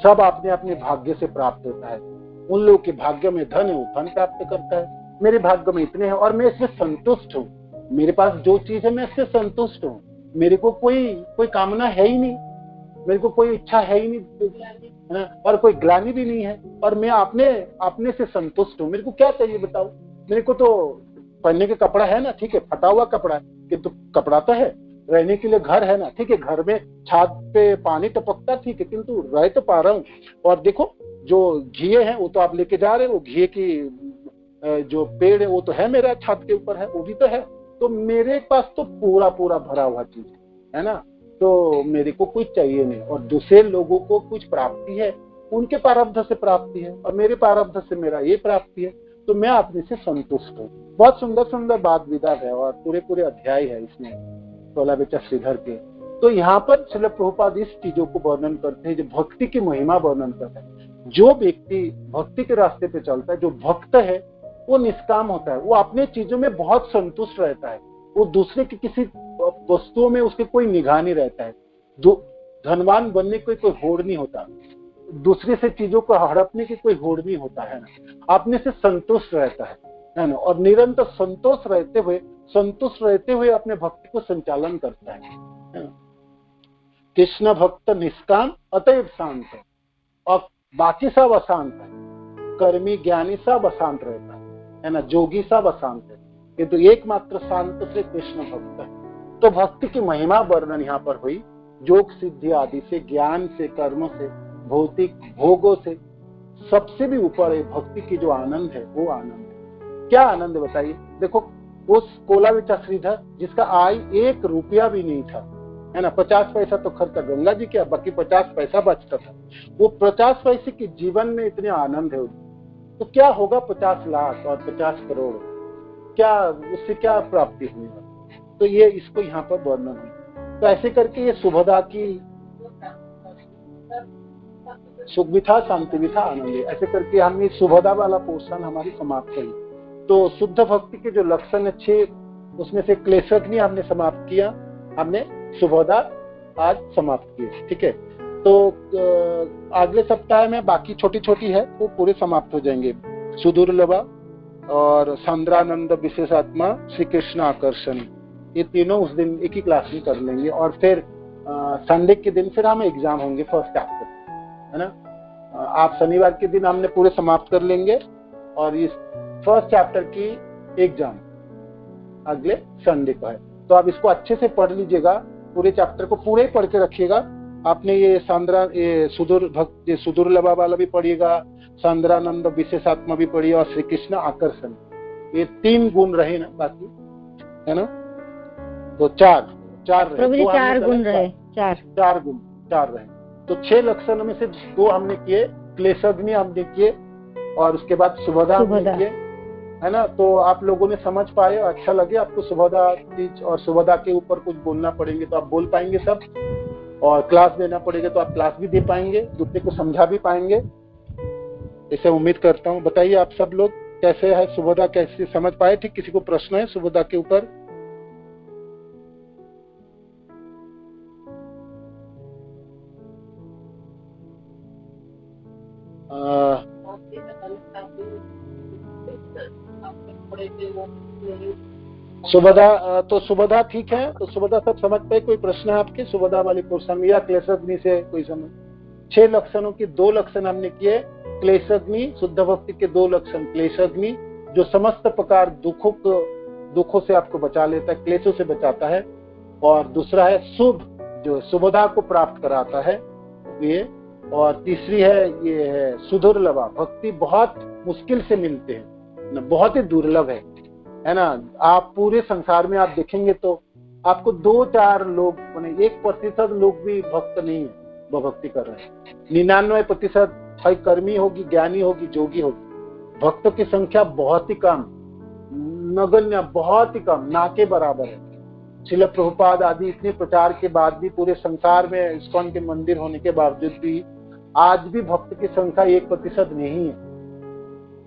सब अपने अपने भाग्य से प्राप्त होता है, उन लोगों के भाग्य में धन है वो धन प्राप्त करता है, मेरे भाग्य में इतने हैं और मैं इसमें संतुष्ट हूँ, मेरे पास जो चीज है मैं इससे संतुष्ट हूँ, मेरे को कोई कामना है ही नहीं, मेरे को कोई इच्छा है ही नहीं और कोई ग्लानि भी नहीं है, और मैं अपने से संतुष्ट हूँ, मेरे को क्या चाहिए बताओ। मेरे को तो पहनने के कपड़ा है ना, ठीक है, फटा हुआ कपड़ा है किंतु कपड़ा तो है, रहने के लिए घर है ना, ठीक है, घर में छत पे पानी टपकता ठीक है, किंतु रह तो पा रहा हूँ। और देखो जो घी है वो तो आप लेके जा रहे हो, घी की जो पेड़ है वो तो है मेरा छत के ऊपर है, वो भी तो है। तो मेरे पास तो पूरा पूरा भरा हुआ चीज है ना, तो मेरे को कुछ चाहिए नहीं। और दूसरे लोगों को कुछ प्राप्ति है, उनके प्रारब्ध से प्राप्ति है और मेरे प्रारब्ध से मेरा ये प्राप्ति है, तो मैं अपने से संतुष्ट हूँ। बहुत सुंदर सुंदर बात विदा है और पूरे पूरे अध्याय है इसमें 16 बेचा श्रीधर के। तो यहाँ पर श्रील प्रभुपाद इस चीजों को वर्णन करते हैं, जो भक्ति की महिमा वर्णन करते हैं। जो व्यक्ति भक्ति के रास्ते पे चलता है, जो भक्त है, वो निष्काम होता है, वो अपने चीजों में बहुत संतुष्ट रहता है, वो दूसरे की किसी वस्तुओं में उसके कोई निगाह नहीं रहता है। धनवान बनने की कोई होड़ नहीं होता, दूसरे से चीजों को हड़पने की कोई होड़ नहीं होता है ना, अपने से संतुष्ट रहता है ना, और निरंतर संतुष्ट रहते हुए अपने भक्ति को संचालन करता है ना। कृष्ण भक्त निष्काम अतएव शांत है, और बाकी सब अशांत है, कर्मी ज्ञानी सब अशांत रहता है ना, जोगी सब अशांत है, किंतु एकमात्र शांत से कृष्ण भक्त है। तो भक्ति की महिमा वर्णन यहाँ पर हुई, योग सिद्धि आदि से, ज्ञान से, कर्म से, भौतिक भोगों से, सबसे भी ऊपर है भक्ति की जो आनंद है, वो आनंद है। क्या आनंद बताइए। देखो उस कोला बेचा श्रीधर जिसका आय 1 रुपया भी नहीं था, है ना, 50 पैसा तो खर्चा गंगा जी किया, बाकी 50 पैसा बचता था, वो 50 पैसे के जीवन में इतने आनंद है, तो क्या होगा 50 लाख और 50 करोड़, क्या उससे क्या प्राप्ति हुई। तो ये इसको यहाँ पर वर्णन है। तो ऐसे करके ये सुभदा की सुख भी था, शांति भी था, आनंद है, ऐसे करके हमने सुभदा वाला पोर्शन हमारी समाप्त करी। तो शुद्ध भक्ति के जो लक्षण है 6, उसमें से क्लेशग्नि हमने समाप्त किया, हमने सुभदा आज समाप्त किए। ठीक है, तो अगले सप्ताह में बाकी छोटी छोटी है वो पूरे समाप्त हो जाएंगे। सुदुर्लभा और सांद्रानंद विशेषात्मा, श्री कृष्ण आकर्षण, ये तीनों उस दिन एक ही क्लास में कर लेंगे। और फिर संडे के दिन फिर हमें एग्जाम होंगे फर्स्ट चैप्टर, है ना। आप शनिवार के दिन हमने पूरे समाप्त कर लेंगे और इस फर्स्ट चैप्टर की एग्जाम अगले संडे को है। तो आप इसको अच्छे से पढ़ लीजिएगा, पूरे चैप्टर को पूरे पढ़ के रखिएगा। आपने ये सुदुर्लभा वाला भी पढ़िएगा, सांद्रानंद विशेषात्मा भी पढ़िए और श्री कृष्ण आकर्षण, ये 3 गुण रहे ना बाकी, है ना। तो 4 गुण रहे, 4 गुण 4 रहे। तो 6 लक्षणों में से 2 हमने किए, क्लेशग्नि हमने किए और उसके बाद सुभदा हमने किए, है ना। तो आप लोगों ने समझ पाए, अच्छा लगे आपको सुभदा चीज, और सुभदा के ऊपर कुछ बोलना पड़ेंगे तो आप बोल पाएंगे सब, और क्लास देना पड़ेगा तो आप क्लास भी दे पाएंगे, दूसरे को समझा भी पाएंगे, इसे उम्मीद करता हूँ। बताइए आप सब लोग कैसे है सुभदा, कैसे समझ पाए। ठीक, किसी को प्रश्न है सुभदा के ऊपर? सुभदा, तो सुभदा ठीक है, तो सुभदा सब समझ पाए। कोई प्रश्न है आपके सुभदा वाली पोर्शन में या क्लेशग्नि से कोई समझ? 6 लक्षणों की 2 लक्षण हमने किए, क्लेशग्नि, शुद्ध भक्ति के 2 लक्षण, क्लेशग्नि जो समस्त प्रकार दुखों से आपको बचा लेता है, क्लेशों से बचाता है, और दूसरा है शुभ, जो सुभदा को प्राप्त कराता है ये, और तीसरी है ये है सुदुर्लभा, भक्ति बहुत मुश्किल से मिलते हैं ना, बहुत ही दुर्लभ है ना। आप पूरे संसार में आप देखेंगे तो आपको 2-4 लोग, माने 1% लोग भी भक्त नहीं है, वो भक्ति कर रहे हैं। 99% चाहे कर्मी होगी, ज्ञानी होगी, जोगी होगी, भक्तों की संख्या बहुत ही कम, नगण्य, बहुत ही कम, ना के बराबर है। श्रील प्रभुपाद आदि इतने प्रचार के बाद भी पूरे संसार में इस्कॉन के मंदिर होने के बावजूद भी आज भी भक्त की संख्या 1% नहीं है,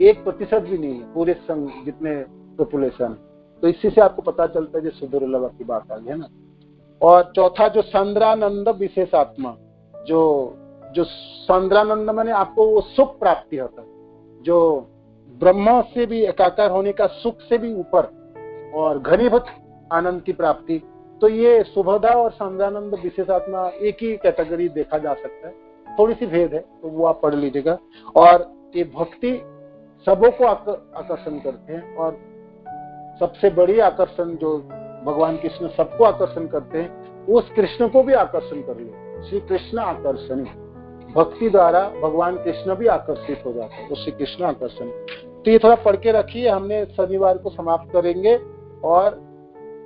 1% भी नहीं है पूरे जितने पॉपुलेशन। तो इसी से आपको पता चलता है जो सुदुर्लभ की बात आ गई है ना। और चौथा जो सांद्रानंद विशेषात्मा, जो सांद्रानंद माने आपको वो सुख प्राप्ति होता है, जो ब्रह्म से भी एकाकार होने का सुख से भी ऊपर और घनीभूत आनंद की प्राप्ति। तो ये सुभदा और सांद्रानंद विशेषात्मा एक ही कैटेगरी देखा जा सकता है, थोड़ी सी भेद है, तो वो आप पढ़ लीजिएगा। और ये भक्ति सबों को आकर्षण करते हैं, और सबसे बड़ी आकर्षण जो भगवान कृष्ण सबको आकर्षण करते हैं, उस कृष्ण को भी आकर्षण कर ले, श्री कृष्ण आकर्षण, भक्ति द्वारा भगवान कृष्ण भी आकर्षित हो जाते हैं, उससे कृष्ण आकर्षण। तो ये थोड़ा पढ़ के रखिए, हमने शनिवार को समाप्त करेंगे और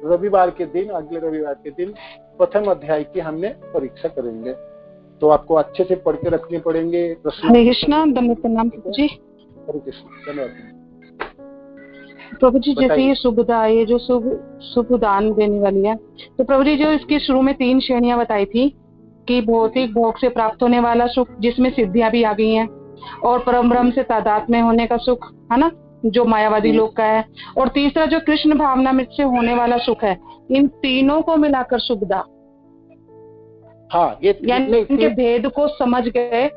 रविवार के दिन, अगले रविवार के दिन प्रथम अध्याय की हमने परीक्षा करेंगे। तो आपको अच्छे से पढ़ के रखने पड़ेंगे प्रश्न। हरे कृष्णा, दंडवत प्रणाम प्रभु जी। हरे कृष्ण, धन्यवाद प्रभु जी। जैसे ये सुविधा, ये जो शुभ दान देने वाली है, तो प्रभु जी जो इसके शुरू में 3 श्रेणियां बताई थी कि भौतिक भोग से प्राप्त होने वाला सुख जिसमें सिद्धियां भी आ गई हैं, और परम ब्रह्म से तादात्म्य में होने का सुख है ना, जो मायावादी लोग का है, और तीसरा जो कृष्ण भावना में से होने वाला सुख है, इन तीनों को मिलाकर सुविधा। हाँ, ये यानी इनके भेद को समझ गए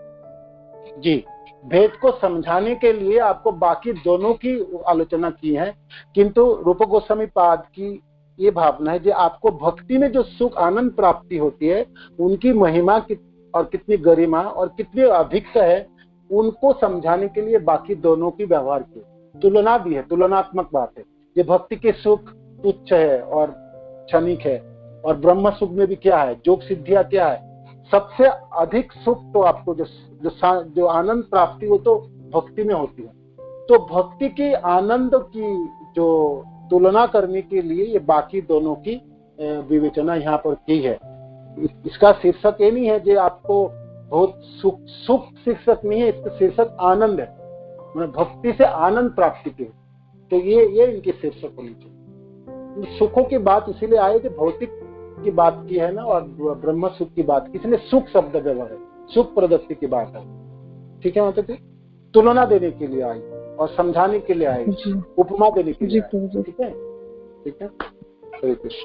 जी। भेद को समझाने के लिए आपको बाकी दोनों की आलोचना की है, किंतु रूप गोस्वामी पाद की ये भावना है जो आपको भक्ति में जो सुख आनंद प्राप्ति होती है, उनकी महिमा और कितनी गरिमा और कितनी अधिकता है, उनको समझाने के लिए बाकी दोनों की व्यवहार की तुलना भी है, तुलनात्मक बात है। ये भक्ति के सुख तुच्छ है और क्षणिक है, और ब्रह्म सुख में भी क्या है, योग सिद्धियां क्या है, सबसे अधिक सुख तो आपको जो आनंद प्राप्ति हो तो भक्ति में होती है। तो भक्ति के आनंद की जो तुलना करने के लिए ये बाकी दोनों की विवेचना यहाँ पर की है। इसका शीर्षक ये नहीं है जो आपको बहुत सुख शीर्षक नहीं है, इसका शीर्षक आनंद है, मतलब भक्ति से आनंद प्राप्ति की। तो ये इनकी शीर्षक होनी चाहिए। सुखों की बात इसीलिए आए जो भौतिक की बात की है ना, और ब्रह्म सुख की बात की, इसलिए सुख शब्द व्यवहार है, सुख प्रदत्ति की बात है। ठीक है, मतलब तुलना देने के लिए आई और समझाने के लिए आई, उपमा देने के लिए। ठीक है, ठीक है।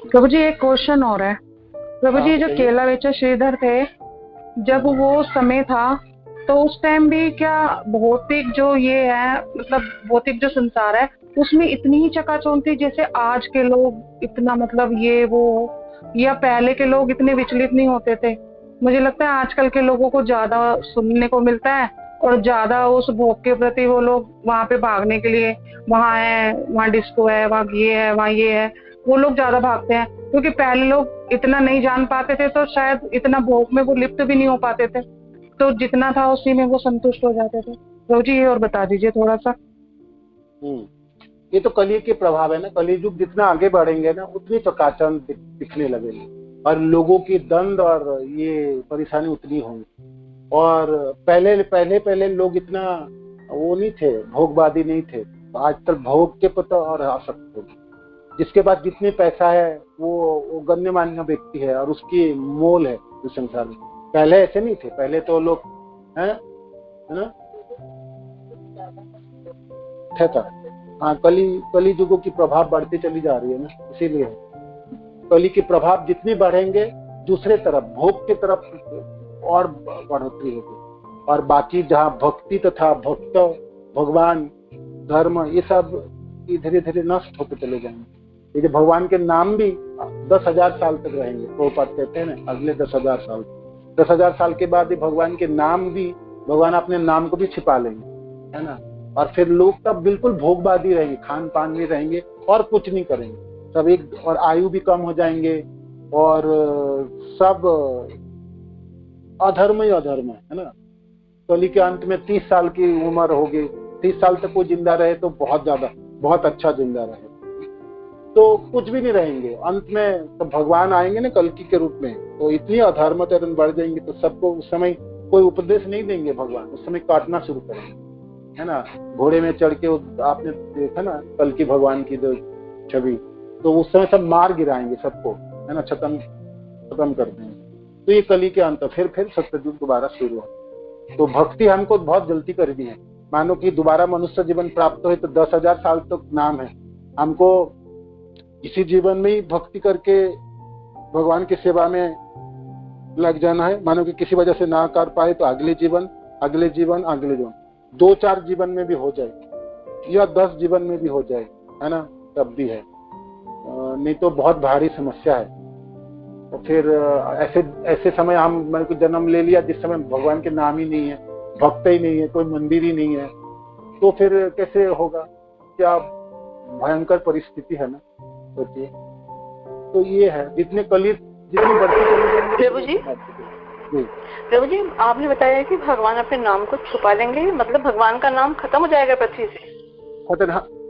प्रभु जी एक क्वेश्चन और है। प्रभु जी जो केला बेचा श्रीधर थे, जब वो समय था तो उस टाइम भी क्या भौतिक जो ये है, मतलब भौतिक जो संसार है, उसमें इतनी ही चकाचौंध थी जैसे आज के लोग इतना, मतलब ये वो, या पहले के लोग इतने विचलित नहीं होते थे? मुझे लगता है आजकल के लोगों को ज्यादा सुनने को मिलता है और ज्यादा उस भोग के प्रति वो लोग वहाँ पे भागने के लिए, वहाँ है, वहाँ डिस्को है, वहाँ ये है, वहाँ ये है, वो लोग ज्यादा भागते हैं। क्योंकि पहले लोग इतना नहीं जान पाते थे, तो शायद इतना भोग में वो लिप्त भी नहीं हो पाते थे, तो जितना था उसी में वो संतुष्ट हो जाते थे। तो जी और बता दीजिए थोड़ा सा। ये तो कलयुग के प्रभाव है ना। कलयुग जितना आगे बढ़ेंगे ना, उतनी चकाचौंध दिखने लगेगी और लोगों की दंड और ये परेशानी उतनी होंगी। और पहले लोग इतना वो नहीं थे, भोगवादी नहीं थे। आजकल भोग के पता और आसक्त होगी। जिसके पास जितने पैसा है वो गण्यमान्य व्यक्ति है और उसकी मोल है इस संसार में। पहले ऐसे नहीं थे, पहले तो लोग है ना, था। हाँ, कली युगों की प्रभाव बढ़ती चली जा रही है ना, इसीलिए कली के प्रभाव जितने बढ़ेंगे दूसरे तरफ भोग की तरफ और बढ़ोतरी होगी, और बाकी जहाँ भक्ति तथा भक्त भगवान धर्म ये सब धीरे धीरे नष्ट होते चले जाएंगे। ये जो भगवान के नाम भी 10,000 साल तक रहेंगे। प्रभुपाद कहते हैं ना, अगले 10,000 साल, 10,000 साल के बाद ही भगवान के नाम भी, भगवान अपने नाम को भी छिपा लेंगे, है ना। और फिर लोग तब बिल्कुल भोगवादी रहेंगे, खान पान में रहेंगे और कुछ नहीं करेंगे सब एक, और आयु भी कम हो जाएंगे और सब अधर्म ही अधर्म है ना। कली के अंत में 30 साल की उम्र होगी, 30 साल तक कोई जिंदा रहे तो बहुत अच्छा जिंदा रहे, तो कुछ भी नहीं रहेंगे। अंत में तो भगवान आएंगे ना कल्कि के रूप में, तो इतनी अधर्म चरण बढ़ जाएंगे तो सबको उस समय कोई उपदेश नहीं देंगे भगवान, उस समय काटना शुरू करेंगे, है ना। घोड़े में चढ़ के आपने देखा ना कल्कि भगवान की जो छवि, तो उस समय सब मार गिराएंगे सबको, है ना, खत्म कर देंगे। तो ये कली के अंत, फिर सत्ययुग दोबारा शुरू हो। तो भक्ति हमको बहुत जल्दी कर दी है। मानो कि दोबारा मनुष्य जीवन प्राप्त हो तो 10,000 साल तक नाम है। हमको इसी जीवन में ही भक्ति करके भगवान की सेवा में लग जाना है। मानो कि किसी वजह से ना कर पाए तो अगले जीवन 2-4 जीवन में भी हो जाए या 10 जीवन में भी हो जाए, है ना, तब भी है। नहीं तो बहुत भारी समस्या है। तो फिर ऐसे समय मैंने को जन्म ले लिया जिस समय भगवान के नाम ही नहीं है, भक्त ही नहीं है, कोई मंदिर ही नहीं है, तो फिर कैसे होगा? क्या भयंकर परिस्थिति है ना, सोचिए। तो ये है, जितनी बढ़ती प्रभु जी प्रभु जी, आपने बताया कि भगवान अपने नाम को छुपा लेंगे, मतलब भगवान का नाम खत्म हो जाएगा पृथ्वी से?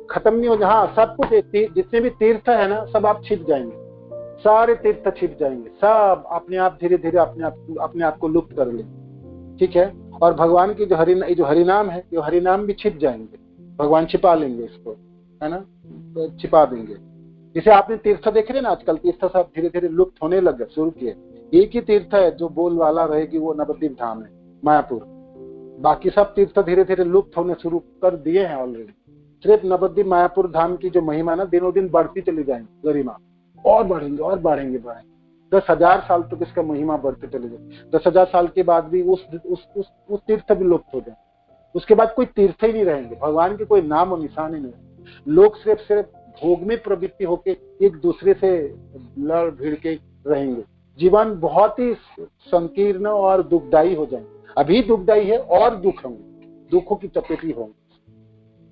खत्म नहीं हो, हाँ सब कुछ जितने भी तीर्थ है ना सब आप छिप जाएंगे, सारे तीर्थ छिप जाएंगे, सब अपने आप धीरे धीरे अपने आप को लुप्त कर लेंगे, ठीक है। और भगवान की जो हरिनाम है, जो हरिनाम भी छिप जाएंगे, भगवान छिपा लेंगे इसको, है ना, तो छिपा देंगे। जैसे आपने तीर्थ देखे रहे ना, आजकल तीर्थ सब धीरे धीरे लुप्त होने लगे, शुरू किए। एक ही तीर्थ है जो बोल वाला रहेगी, वो नवद्वीप धाम है, मायापुर। बाकी सब तीर्थ धीरे धीरे लुप्त होने शुरू कर दिए हैं ऑलरेडी। सिर्फ नवद्वीप मायापुर धाम की जो महिमा ना दिनों दिन बढ़ती चली जाएंगी, गरिमा, और बढ़ेंगे और बढ़ेंगे। 10,000 साल तक इसका महिमा बढ़ते चले जाए। 10,000 साल के बाद भी उस तीर्थ भी लुप्त हो जाए, उसके बाद कोई तीर्थ ही नहीं रहेंगे, भगवान के कोई नाम और निशान ही नहीं। लोग सिर्फ भोग में प्रवृत्ति होके एक दूसरे से लड़ भिड़ के रहेंगे। जीवन बहुत ही संकीर्ण और दुखदायी हो जाएंगे। अभी दुखदायी है और दुख होंगे, दुखों की चपेटी होंगे।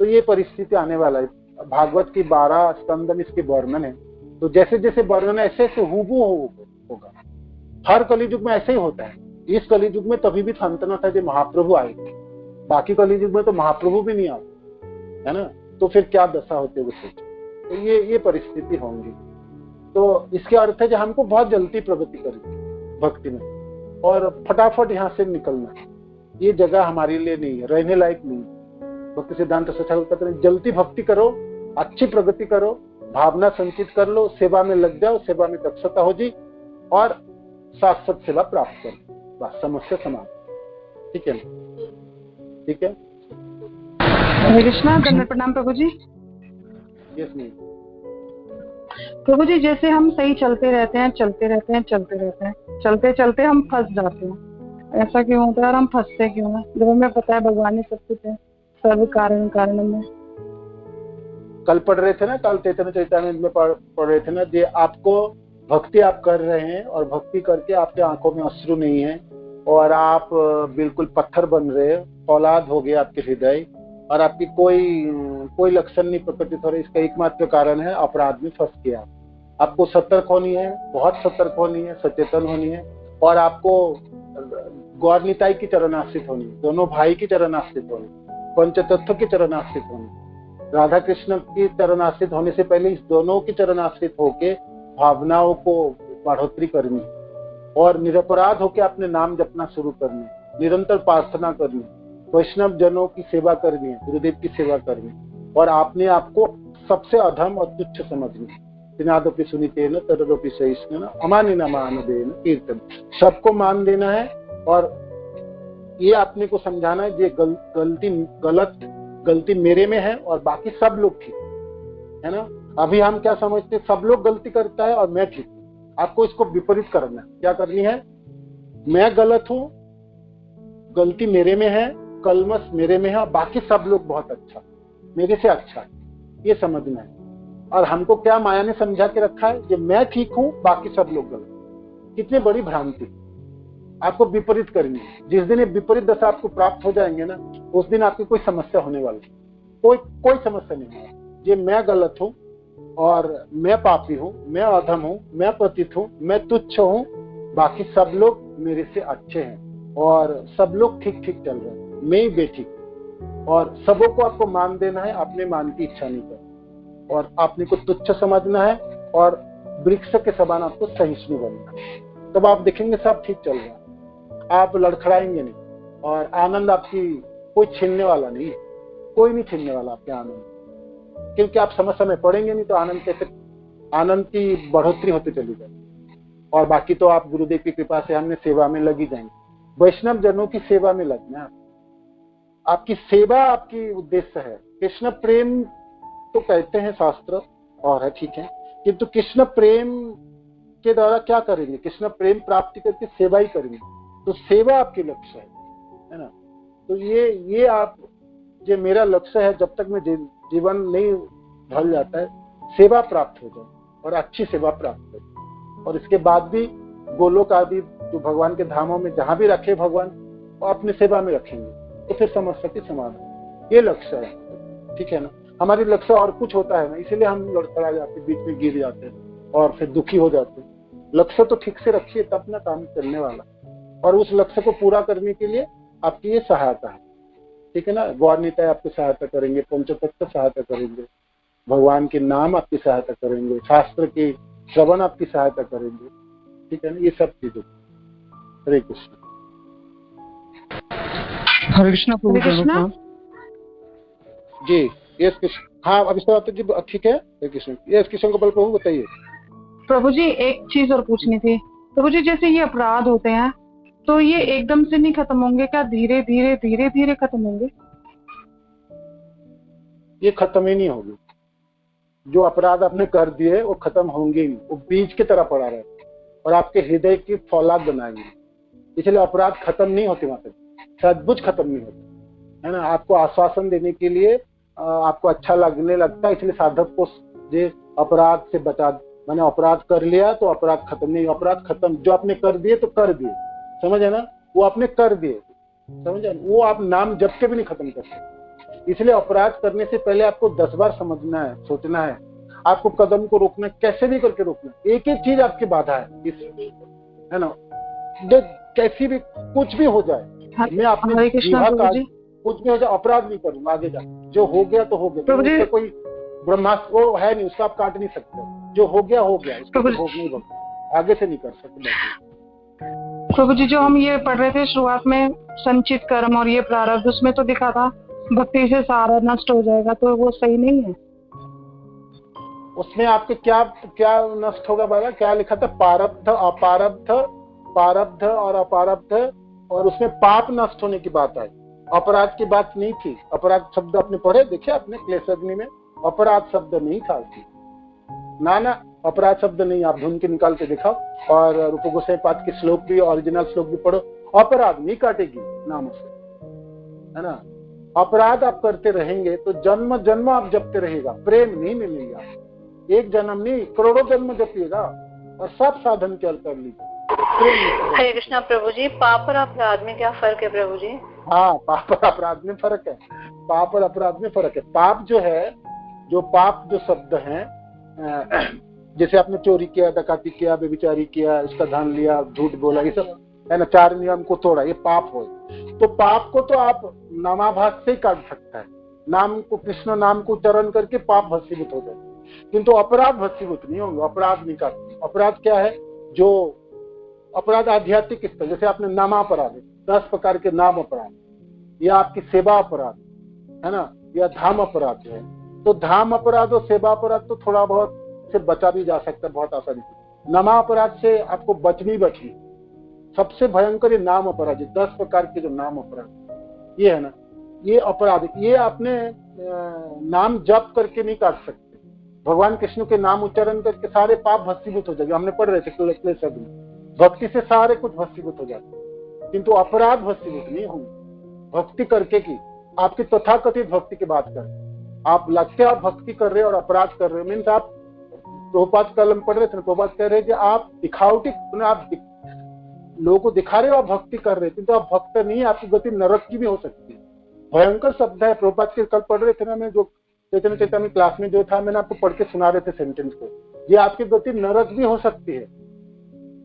तो ये परिस्थिति आने वाला है। भागवत की 12 स्कंद में इसके वर्णन है। तो जैसे जैसे वर्णन ऐसे ऐसे हूबहू होगा। हर कलियुग में ऐसे ही होता है। इस कलियुग में तभी भी संतना था जब महाप्रभु आए थे, बाकी कलियुग में तो महाप्रभु भी नहीं आते, है ना। तो फिर क्या दशा होते वो सोचो। तो ये परिस्थिति होंगी। तो इसके अर्थ है कि हमको बहुत जल्दी प्रगति करनी भक्ति में, और फटाफट यहाँ से निकलना। ये जगह हमारे लिए नहीं है, रहने लायक नहीं है। भक्ति सिद्धांत सच्चाई कहते हैं जल्दी भक्ति करो, अच्छी प्रगति करो, भावना संचित कर लो, सेवा में लग जाओ, सेवा में दक्षता हो जी, और शाश्वत सेवा प्राप्त करो, बस समस्या समाप्त। ठीक है, ठीक है। हरे कृष्णा, दंडवत प्रणाम प्रभु जी। यस नहीं प्रभु जी, जैसे हम सही चलते रहते हैं, चलते चलते हम फंस जाते हैं। ऐसा क्यों होता है और हम फंसते क्यों हैं? जब हमें पता है भगवान ने सब कुछ है, सर्व कारण में। कल पढ़ रहे थे ना, कल चैतन्य चैतन्य में पढ़ रहे थे ना, जो आपको भक्ति आप कर रहे हैं और भक्ति करके आपके आंखों में अश्रु नहीं है और आप बिल्कुल पत्थर बन रहे हैं, औलाद हो गया आपके हृदय, और आपकी कोई लक्षण नहीं प्रकटित हो रही। इसका एकमात्र कारण है अपराध में फंस गया। आपको सतर्क होनी है, बहुत सतर्क होनी है, सचेतन होनी है, और आपको गौर निताई की चरणाश्रित होनी है, दोनों भाई की चरणाश्रित होनी, पंचतत्व की चरणाश्रित होनी, राधा कृष्ण की चरणाश्रित होने से पहले इस दोनों की चरणाश्रित होके भावनाओं को बढ़ोतरी करनी, और निरपराध होके अपने नाम जपना शुरू करनी, निरंतर प्रार्थना करनी, वैष्णव जनों की सेवा करनी है, गुरुदेव की सेवा करनी, और आपने आपको सबसे अधम और तुच्छ समझनी। तिनादपि सुनितेन तदपि सहिष्णुन अमानिना मानदेन कीर्तन। सबको मान देना है, और ये आपने को समझाना है ये गलती मेरे में है और बाकी सब लोग ठीक है ना। अभी हम क्या समझते, सब लोग गलती करता है और मैं ठीक हूँ। आपको इसको विपरीत करना है। क्या करनी है? मैं गलत हूँ, गलती मेरे में है, कलमस मेरे में है, और बाकी सब लोग बहुत अच्छा, मेरे से अच्छा है, ये समझना है। और हमको क्या माया ने समझा के रखा है, कि मैं ठीक हूँ, बाकी सब लोग गलत। कितनी बड़ी भ्रांति। आपको विपरीत करनी है। जिस दिन ये विपरीत दशा आपको प्राप्त हो जाएंगे ना, उस दिन आपकी कोई समस्या होने वाली, कोई समस्या नहीं है। ये मैं गलत हूँ और मैं पापी हूँ, मैं अधम हूँ, मैं पतित हूँ, मैं तुच्छ हूँ, बाकी सब लोग मेरे से अच्छे हैं और सब लोग ठीक ठीक चल रहे हैं, मैं ही बेठीक। और सबों को आपको मान देना है, अपने मान की इच्छा नहीं करनी, और अपने को तुच्छ समझना है, और वृक्ष के समान आपको सहिष्णु बनना है। तब आप देखेंगे सब ठीक चल रहा है, आप लड़खड़ाएंगे नहीं, और आनंद आपकी कोई छीनने वाला नहीं, कोई नहीं छीनने वाला आपके आनंद, क्योंकि आप समस्या में पड़ेंगे नहीं। तो आनंद कैसे, आनंद की बढ़ोतरी होती चली जाएगी। और बाकी तो आप गुरुदेव की कृपा से हमने सेवा में लगी जाएंगे। वैष्णव जनों की सेवा में लगना, आपकी सेवा आपकी उद्देश्य है। कृष्ण प्रेम तो कहते हैं शास्त्र, और है ठीक है, किंतु कृष्ण प्रेम के द्वारा क्या करेंगे? कृष्ण प्रेम प्राप्ति करके सेवा ही करेंगे। तो सेवा आपकी लक्ष्य है ना। तो ये आप, ये मेरा लक्ष्य है, जब तक मैं जीवन नहीं ढल जाता है, सेवा प्राप्त हो जाए और अच्छी सेवा प्राप्त हो। और इसके बाद भी गोलोक आदि जो भगवान के धामों में जहां भी रखे भगवान, और अपनी सेवा में रखेंगे, तो फिर समस्या की समाधान। ये लक्ष्य है, ठीक है ना। हमारी लक्ष्य और कुछ होता है ना, इसीलिए हम लड़खड़ा जाते, बीच में गिर जाते हैं और फिर दुखी हो जाते हैं। लक्ष्य तो ठीक से रखिए, तब ना काम चलने वाला। और उस लक्ष्य को पूरा करने के लिए आपकी ये सहायता है, ठीक है ना। गौर निताय आपकी सहायता करेंगे, पंचतत्व सहायता करेंगे, भगवान के नाम आपकी सहायता करेंगे, शास्त्र के श्रवण आपकी सहायता करेंगे, ठीक है ना। ये सब चीजें। हरे कृष्ण। हरे कृष्णा प्रभु। हरे कृष्णा। जी यस कृष्ण। हाँ अभिषेक जी ठीक है। हरे कृष्ण। यस कृष्ण गोपाल प्रभु बताइए। प्रभु जी एक चीज और पूछनी थी। प्रभु जी जैसे ये अपराध होते हैं तो ये एकदम से नहीं खत्म होंगे क्या? धीरे धीरे धीरे धीरे खत्म होंगे? ये खत्म ही नहीं होगी। जो अपराध आपने कर दिए वो खत्म होंगे ही नहीं, वो बीज की तरह पड़ा रहे और आपके हृदय की फौलाद बनाएंगे। इसलिए अपराध खत्म नहीं होते, वहां तक सचमुच खत्म नहीं होते, है ना। आपको आश्वासन देने के लिए आपको अच्छा लगने लगता है, इसलिए साधक को ये अपराध से बचा, मैंने अपराध कर लिया तो अपराध खत्म नहीं, अपराध खत्म। जो आपने कर दिए तो कर दिए, समझे ना, वो आपने कर दिए, समझे, वो आप नाम जप के भी नहीं खत्म कर सकते। इसलिए अपराध करने से पहले आपको 10 बार समझना है, सोचना है, आपको कदम को रोकना है, कैसे भी करके रोकना है। एक एक चीज आपकी बाधा है, है ना। कैसी भी कुछ भी हो जाए, मैं अपने जीवा का कुछ भी हो जाए अपराध नहीं करूंगा आगे जा। जो हो गया तो हो गया, तो कोई ब्रह्मास्त्र वो है नहीं, उसको आप काट नहीं सकते। जो हो गया उसको भोग नहीं भोग, आगे से नहीं कर सकते। प्रभु जी जो हम ये पढ़ रहे थे शुरुआत में संचित कर्म और ये प्रारब्ध, उसमें तो दिखा था भक्ति से सारा नष्ट हो जाएगा, तो वो सही नहीं है। उसमें आपके क्या क्या नष्ट होगा बाबा? क्या लिखा था? प्रारब्ध, अपारब्ध, प्रारब्ध और अपारब्ध, और उसमें पाप नष्ट होने की बात आई, अपराध की बात नहीं थी। अपराध शब्द आपने पढ़े, देखे आपने क्लेश अग्नि में? अपराध शब्द नहीं था ना, अपराध शब्द नहीं। आप ढूंढ के निकाल के दिखाओ, और रूप गोसाई पाद के श्लोक भी, ओरिजिनल श्लोक भी पढ़ो। अपराध नहीं काटेगी नाम से, है ना। अपराध आप करते रहेंगे तो जन्म जन्म आप जपते रहेगा, प्रेम नहीं मिलेगा। एक जन्म नहीं, करोड़ों जन्म जपिएगा और सब साधन क्या कर लीजिए। हरे कृष्णा प्रभु जी, पाप और अपराध में क्या फर्क है प्रभु जी? हाँ, पाप और अपराध में फर्क है। पाप और अपराध में फर्क है। पाप जो है, जो पाप जो शब्द है, जैसे आपने चोरी किया, डकैती किया, व्यभिचारी किया, उसका धन लिया, झूठ बोला, ये सब है ना, 4 नियम को तोड़ा, ये पाप हो। तो पाप को तो आप नामाभास से ही काट सकता है। नाम को, कृष्ण नाम को उच्चारण करके पाप भस्मीभूत हो जाए, किंतु अपराध भस्मीभूत नहीं होंगे। अपराध नहीं काटते। अपराध क्या है? जो अपराध आध्यात्मिक स्तर, जैसे आपने नामापराध, 10 प्रकार के नाम अपराध, या आपकी सेवा अपराध, है ना, या धाम अपराध है। तो धाम अपराध और सेवा अपराध तो थोड़ा बहुत से बचा भी जा सकता है, बहुत आसानी से। नमा अपराध से आपको बचनी। सबसे भयंकर ये नाम अपराध, 10 प्रकार के जो नाम अपराध ये है ना, ये अपराध, ये आपने नाम जप करके नहीं काट सकते। भगवान कृष्ण के नाम उच्चारण करके सारे पाप भस्मीभूत हो जाएंगे। हमने पढ़ रहे थे क्लेश अग्नि, भक्ति से सारे कुछ भस्मीभूत हो जाते, किंतु अपराध भस्मीभूत नहीं होंगे। भक्ति करके की, आपकी तथाकथित भक्ति की बात कर, आप लगते आप भक्ति कर रहे और अपराध कर रहे, मीन्स आप प्रभुपाद कलम पढ़ रहे थे, प्रभुपाद कह रहे कि आप दिखावटी, आप लोगों को दिखा रहे हो आप भक्ति कर रहे थे, तो आप भक्त नहीं, आपकी गति नरक की भी हो सकती है। भयंकर शब्द है। प्रभुपाद के कल पढ़ रहे थे ना, मैं जो चैतन्य चेतावनी क्लास में जो था, मैंने आपको पढ़ के सुना रहे थे सेंटेंस को, ये आपकी गति नरक भी हो सकती है,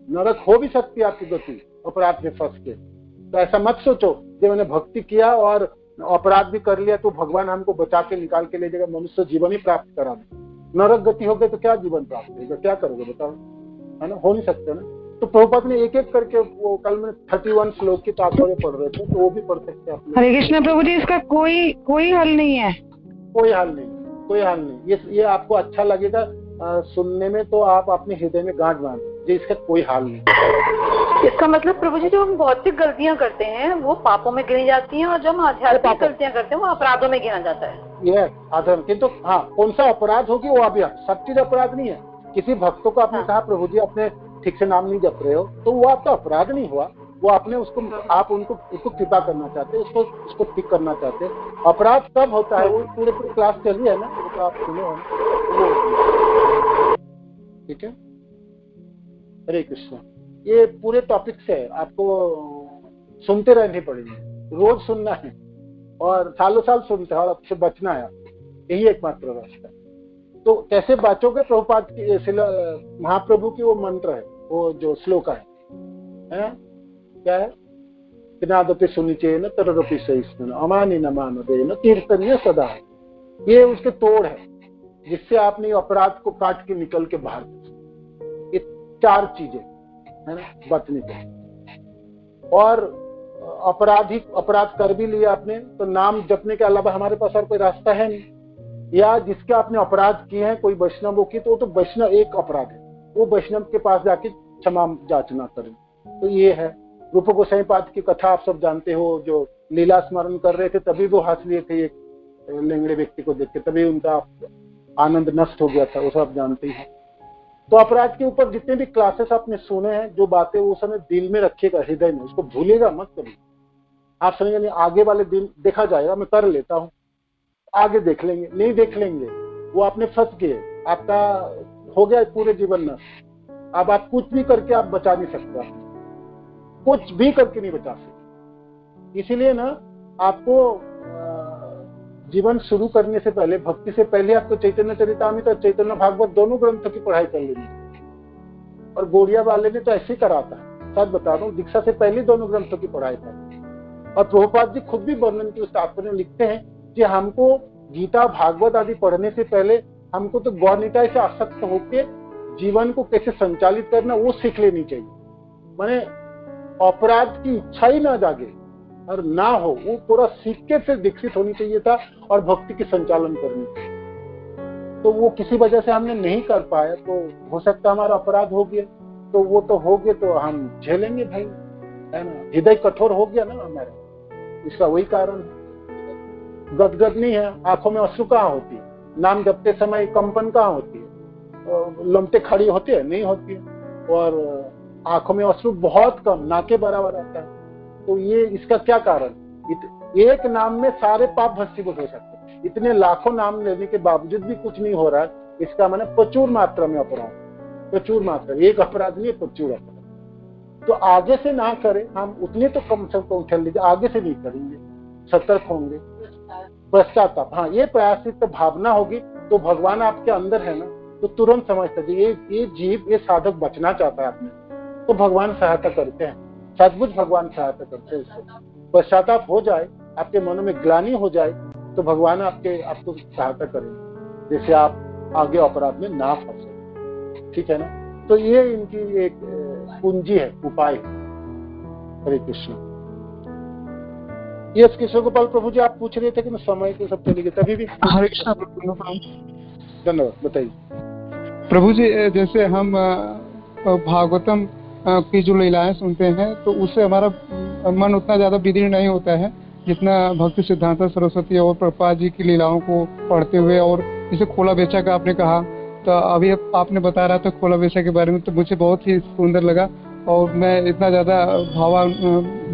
नरक हो भी सकती है आपकी गति अपराध में फंस के। तो ऐसा मत सोचो कि मैंने भक्ति किया और अपराध भी कर लिया तो भगवान हमको बचा के निकाल के ले जाएगा, मनुष्य जीवन ही प्राप्त करा दे। नरक गति हो गई तो क्या जीवन प्राप्त होगा? क्या करोगे बताओ, है ना, हो नहीं सकता ना। तो प्रभुपाद ने एक एक करके, वो कल में 31 श्लोक की तात्पर्य पढ़ रहे थे, तो वो भी पढ़ सकते हैं। हरे कृष्ण प्रभु जी, इसका कोई हल नहीं है? कोई हल नहीं, कोई हल नहीं। ये आपको अच्छा लगेगा सुनने में, तो आप अपने हृदय में गांठ बांध, इसका कोई हाल नहीं। इसका मतलब प्रभु जी, जो हम भौतिक गलतियां करते हैं वो पापों में गिनी जाती हैं, और जो हम आध्यात्मिक गलतियां करते हैं वो अपराधों में गिना जाता है। ये आधर्म, किंतु हाँ, कौन सा अपराध होगी वो अभी, सब चीज अपराध नहीं है। किसी भक्तों को आपने कहा प्रभु जी आपने ठीक से नाम नहीं जप रहे हो, तो वो आपका अपराध नहीं हुआ, वो आपने उसको, आप उनको कृपा करना चाहते, उसको ठीक करना चाहते। अपराध तब होता है, वो पूरे क्लास चली है ना, तो आप सुने हो, ठीक है। हरे कृष्ण। ये पूरे टॉपिक से आपको सुनते रहने पड़ेंगे, रोज सुनना है और सालों साल सुनते हैं, और आपसे बचना है, यही एकमात्र रास्ता है। तो कैसे बचोगे? प्रभुपाद की, महाप्रभु की वो मंत्र है, वो जो श्लोक है, क्या है? नादपि सुनिचेन तररपि सहिष्णुना अमानि न मानवेन कीर्तन्य सदा। ये उसके तोड़ है जिससे आपने अपराध को काट के निकल के बाहर। ये 4 चीजें है ना बचने को। और अपराध कर भी लिया आपने तो नाम जपने के अलावा हमारे पास और कोई रास्ता है नहीं। या जिसके आपने अपराध किए हैं कोई वैष्णवों की, तो वैष्णव एक अपराध है, वो वैष्णव के पास जाके क्षमा याचना करें। तो ये है। रूप गोसाई पाद की कथा आप सब जानते हो, जो लीला स्मरण कर रहे थे तभी वो हंस लिए थे एक लेंगड़े व्यक्ति को देख के, तभी उनका आनंद नष्ट हो गया था, वो सब जानते ही हैं। तो अपराध के ऊपर जितने भी क्लासेस आपने सुने हैं, जो बातें वो समय दिल में रखिएगा, हृदय में, उसको भूलेगा मत कभी। आप समझे नहीं, आगे वाले दिन देखा जाएगा, मैं कर लेता हूँ, आगे देख लेंगे, नहीं देख लेंगे, वो आपने फंस गए, आपका हो गया पूरे जीवन नष्ट। अब आप कुछ भी करके आप बचा नहीं सकते, कुछ भी करके नहीं बचा सकते। इसीलिए ना आपको जीवन शुरू करने से पहले, भक्ति से पहले आपको चैतन्य चरितामृत और चैतन्य भागवत दोनों ग्रंथों की पढ़ाई कर लेनी। और गोड़िया वाले ने तो ऐसे ही करा था, सच बता रहा हूँ, दीक्षा से पहले दोनों ग्रंथों की पढ़ाई कर। और प्रभुपाद जी खुद भी वर्णन की उस तात्पर्य में लिखते हैं कि हमको गीता भागवत आदि पढ़ने से पहले हमको तो गौरनिताय से आसक्त होकर जीवन को कैसे संचालित करना वो सीख लेनी चाहिए। माने अपराध की इच्छा ही ना जागे और ना हो, वो पूरा सीखे से विकसित होनी चाहिए था और भक्ति की संचालन करनी चाहिए। तो वो किसी वजह से हमने नहीं कर पाया, तो हो सकता हमारा अपराध हो गया, तो वो तो हो गया, तो हम झेलेंगे भाई, है ना। हृदय कठोर हो गया ना हमारा, इसका वही कारण है। गदगद नहीं है, आंखों में अश्रु कहाँ होती है, नाम जपते समय कंपन कहाँ होती है, लमटे खड़ी होती है, नहीं होती है, और आंखों में अश्रु बहुत कम, ना के बराबर आता है। तो ये इसका क्या कारण? एक नाम में सारे पाप भस्मीभूत हो सकते हैं। इतने लाखों नाम लेने के बावजूद भी कुछ नहीं हो रहा है, इसका माने प्रचुर मात्रा में अपराध, प्रचुर मात्रा, एक अपराध नहीं, प्रचुर अपराध। तो आगे से ना करें हम, उतने तो कम से कम उठा लीजिए, आगे से नहीं करेंगे, सतर्क होंगे। पश्चाताप, हाँ, ये प्रयासित भावना होगी तो भगवान आपके अंदर है ना, तो तुरंत समझ सकते ये जीव, ये साधक बचना चाहता है आपने, तो भगवान सहायता करते हैं, सचमुच भगवान सहायता करते हैं। उससे पश्चाताप हो जाए, आपके मनों में ग्लानि हो जाए, तो भगवान आपको सहायता करेंगे, जैसे आप आगे अपराध में ना फंसे। ठीक है ना। तो ये इनकी एक पूंजी है, उपाय। हरे कृष्ण। यस किशोर गोपाल प्रभु जी, आप पूछ रहे थे कि मैं समय के सब चले गए तभी भी। हरे कृष्ण। धन्यवाद, बताइए प्रभु जी। जैसे हम भागवतम की जो लीलाएं सुनते हैं तो उससे हमारा मन उतना ज्यादा विदीर्ण नहीं होता है जितना भक्ति सिद्धांत सरस्वती और प्रभुपाद जी की लीलाओं को पढ़ते हुए। और जैसे खोला बेचा का आपने कहा, तो अभी आपने बता रहा था खोला बेचा के बारे में, तो मुझे बहुत ही सुंदर लगा और मैं इतना ज्यादा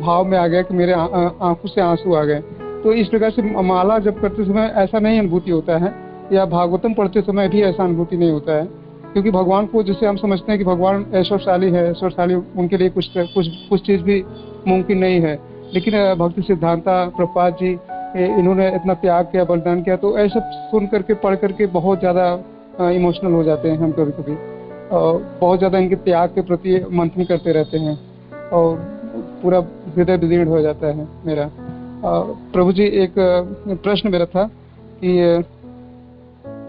भाव में आ गया कि मेरे आंखों से आंसू आ गए। तो इस प्रकार से माला जब करते समय ऐसा नहीं अनुभूति होता है, या भागवतम पढ़ते समय भी ऐसा अनुभूति नहीं होता है, क्योंकि भगवान को जैसे हम समझते हैं कि भगवान ऐश्वर्यशाली है, ऐश्वर्यशाली उनके लिए कुछ चीज भी मुमकिन नहीं है। लेकिन भक्ति सिद्धांता प्रभुपाद जी इन्होंने इतना त्याग किया, बलिदान किया, तो ऐसा सुन करके पढ़ करके बहुत ज्यादा इमोशनल हो जाते हैं हम कभी कभी, बहुत ज्यादा इनके त्याग के प्रति मंथन करते रहते हैं और पूरा हृदय विदीर्ण हो जाता है मेरा। प्रभु जी, एक प्रश्न मेरा था कि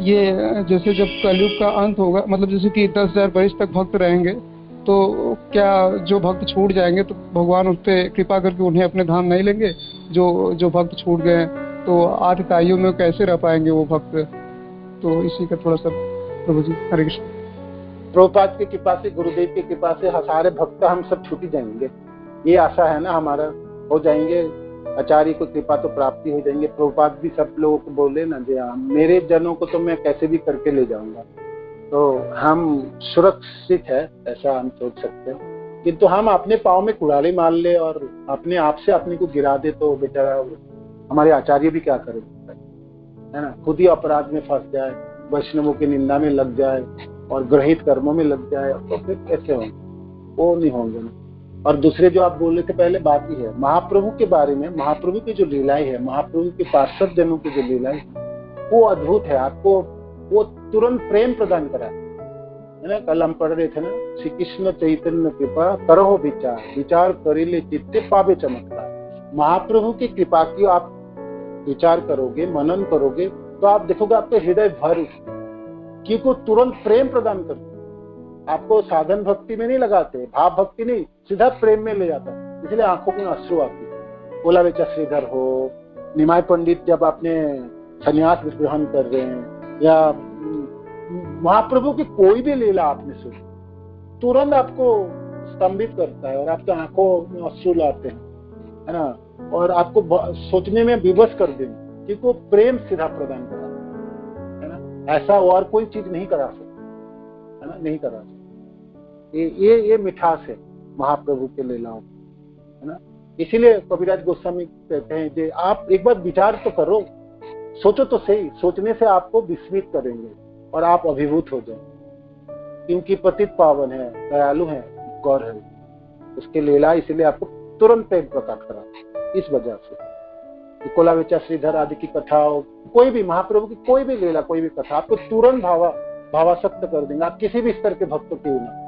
ये जैसे जब कलयुग का अंत होगा, मतलब जैसे कि 10,000 वर्ष तक भक्त रहेंगे, तो क्या जो भक्त छूट जाएंगे तो भगवान उस पर कृपा करके उन्हें अपने धाम नहीं लेंगे? जो भक्त छूट गए तो आयु में कैसे रह पाएंगे वो भक्त? तो इसी का थोड़ा सा प्रभु जी। हरे कृष्ण। प्रभुपाद की कृपा से, गुरुदेव की कृपा से सारे भक्त हम सब छूट ही जाएंगे, ये आशा है ना हमारा, हो जाएंगे। आचार्य को कृपा तो प्राप्ति हो जाएंगे। प्रभुपाद भी सब लोगों को बोले ना, जी हाँ, मेरे जनों को तो मैं कैसे भी करके ले जाऊंगा, तो हम सुरक्षित है, ऐसा हम सोच सकते हैं। किंतु हम अपने पाँव में कुड़ाली मार ले और अपने आप से अपने को गिरा दे तो बेचारा हमारे आचार्य भी क्या करें, है ना। खुद ही अपराध में फंस जाए, वैष्णवों की निंदा में लग जाए और ग्रहित कर्मों में लग जाए, तो फिर कैसे होंगे? वो नहीं होंगे ना। और दूसरे जो आप बोल रहे थे पहले बात ही है महाप्रभु के बारे में, महाप्रभु की जो लीलाएं है, महाप्रभु के पार्षद जनों की जो लीलाएं, वो अद्भुत है। आपको वो तुरंत प्रेम प्रदान करा है है ना। कल हम पढ़ रहे थे ना, श्री कृष्ण चैतन्य कृपा करो विचार, विचार करिले चित्ते पावे चमत्कार। महाप्रभु की कृपा की आप विचार करोगे, मनन करोगे, तो आप देखोगे आपके हृदय भर उठते, क्योंकि तुरंत प्रेम प्रदान करते। आपको साधन भक्ति में नहीं लगाते, भाव भक्ति नहीं, सीधा प्रेम में ले जाता है, इसलिए आंखों में अश्रु आती है। ओला बेचा श्रीधर हो, निमाय पंडित जब आपने संन्यास ग्रहण कर रहे हैं, या महाप्रभु की कोई भी लीला आपने सुनी, तुरंत आपको स्तंभित करता है और आपके आंखों में अश्रु लाते हैं, है ना, और आपको सोचने में विवश कर देंगे, क्योंकि वो प्रेम सीधा प्रदान करा है ना। ऐसा और कोई चीज नहीं करा सकता, है ना, नहीं करा सकता। ये मिठास है महाप्रभु के लीलाओं, है ना। इसीलिए कविराज गोस्वामी कहते हैं कि आप एक बार विचार तो करो, सोचो तो सही, सोचने से आपको विस्मित करेंगे और आप अभिभूत हो जाएंगे, क्योंकि पतित पावन है, दयालु है, गौर है उसके लीला, इसीलिए आपको तुरंत प्रेम प्रकट करा। इस वजह से कोला बेचा श्रीधर आदि की कथाओं, कोई भी महाप्रभु की कोई भी लीला, कोई भी कथा आपको तुरंत भावासक्त कर देंगे। आप किसी भी स्तर के भक्त क्यों ना,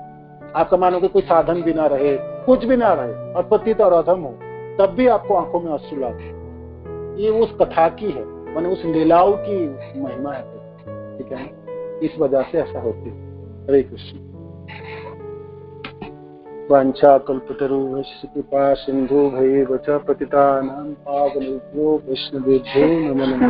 आपका मानो कि कोई साधन भी ना रहे, कुछ भी ना रहे, और पतित और अधम हो, तब भी आपको आंखों में अश्रु लाते। ये उस कथा की है, माने उस लीलाओं की महिमा है, ठीक है। इस वजह से ऐसा होती है। हरे कृष्ण। वांछा कल्पतरुभ्यश्च कृपा सिंधुभ्यैव च पतितानां पावनेभ्यो वैष्णवेभ्यो नमो नमः।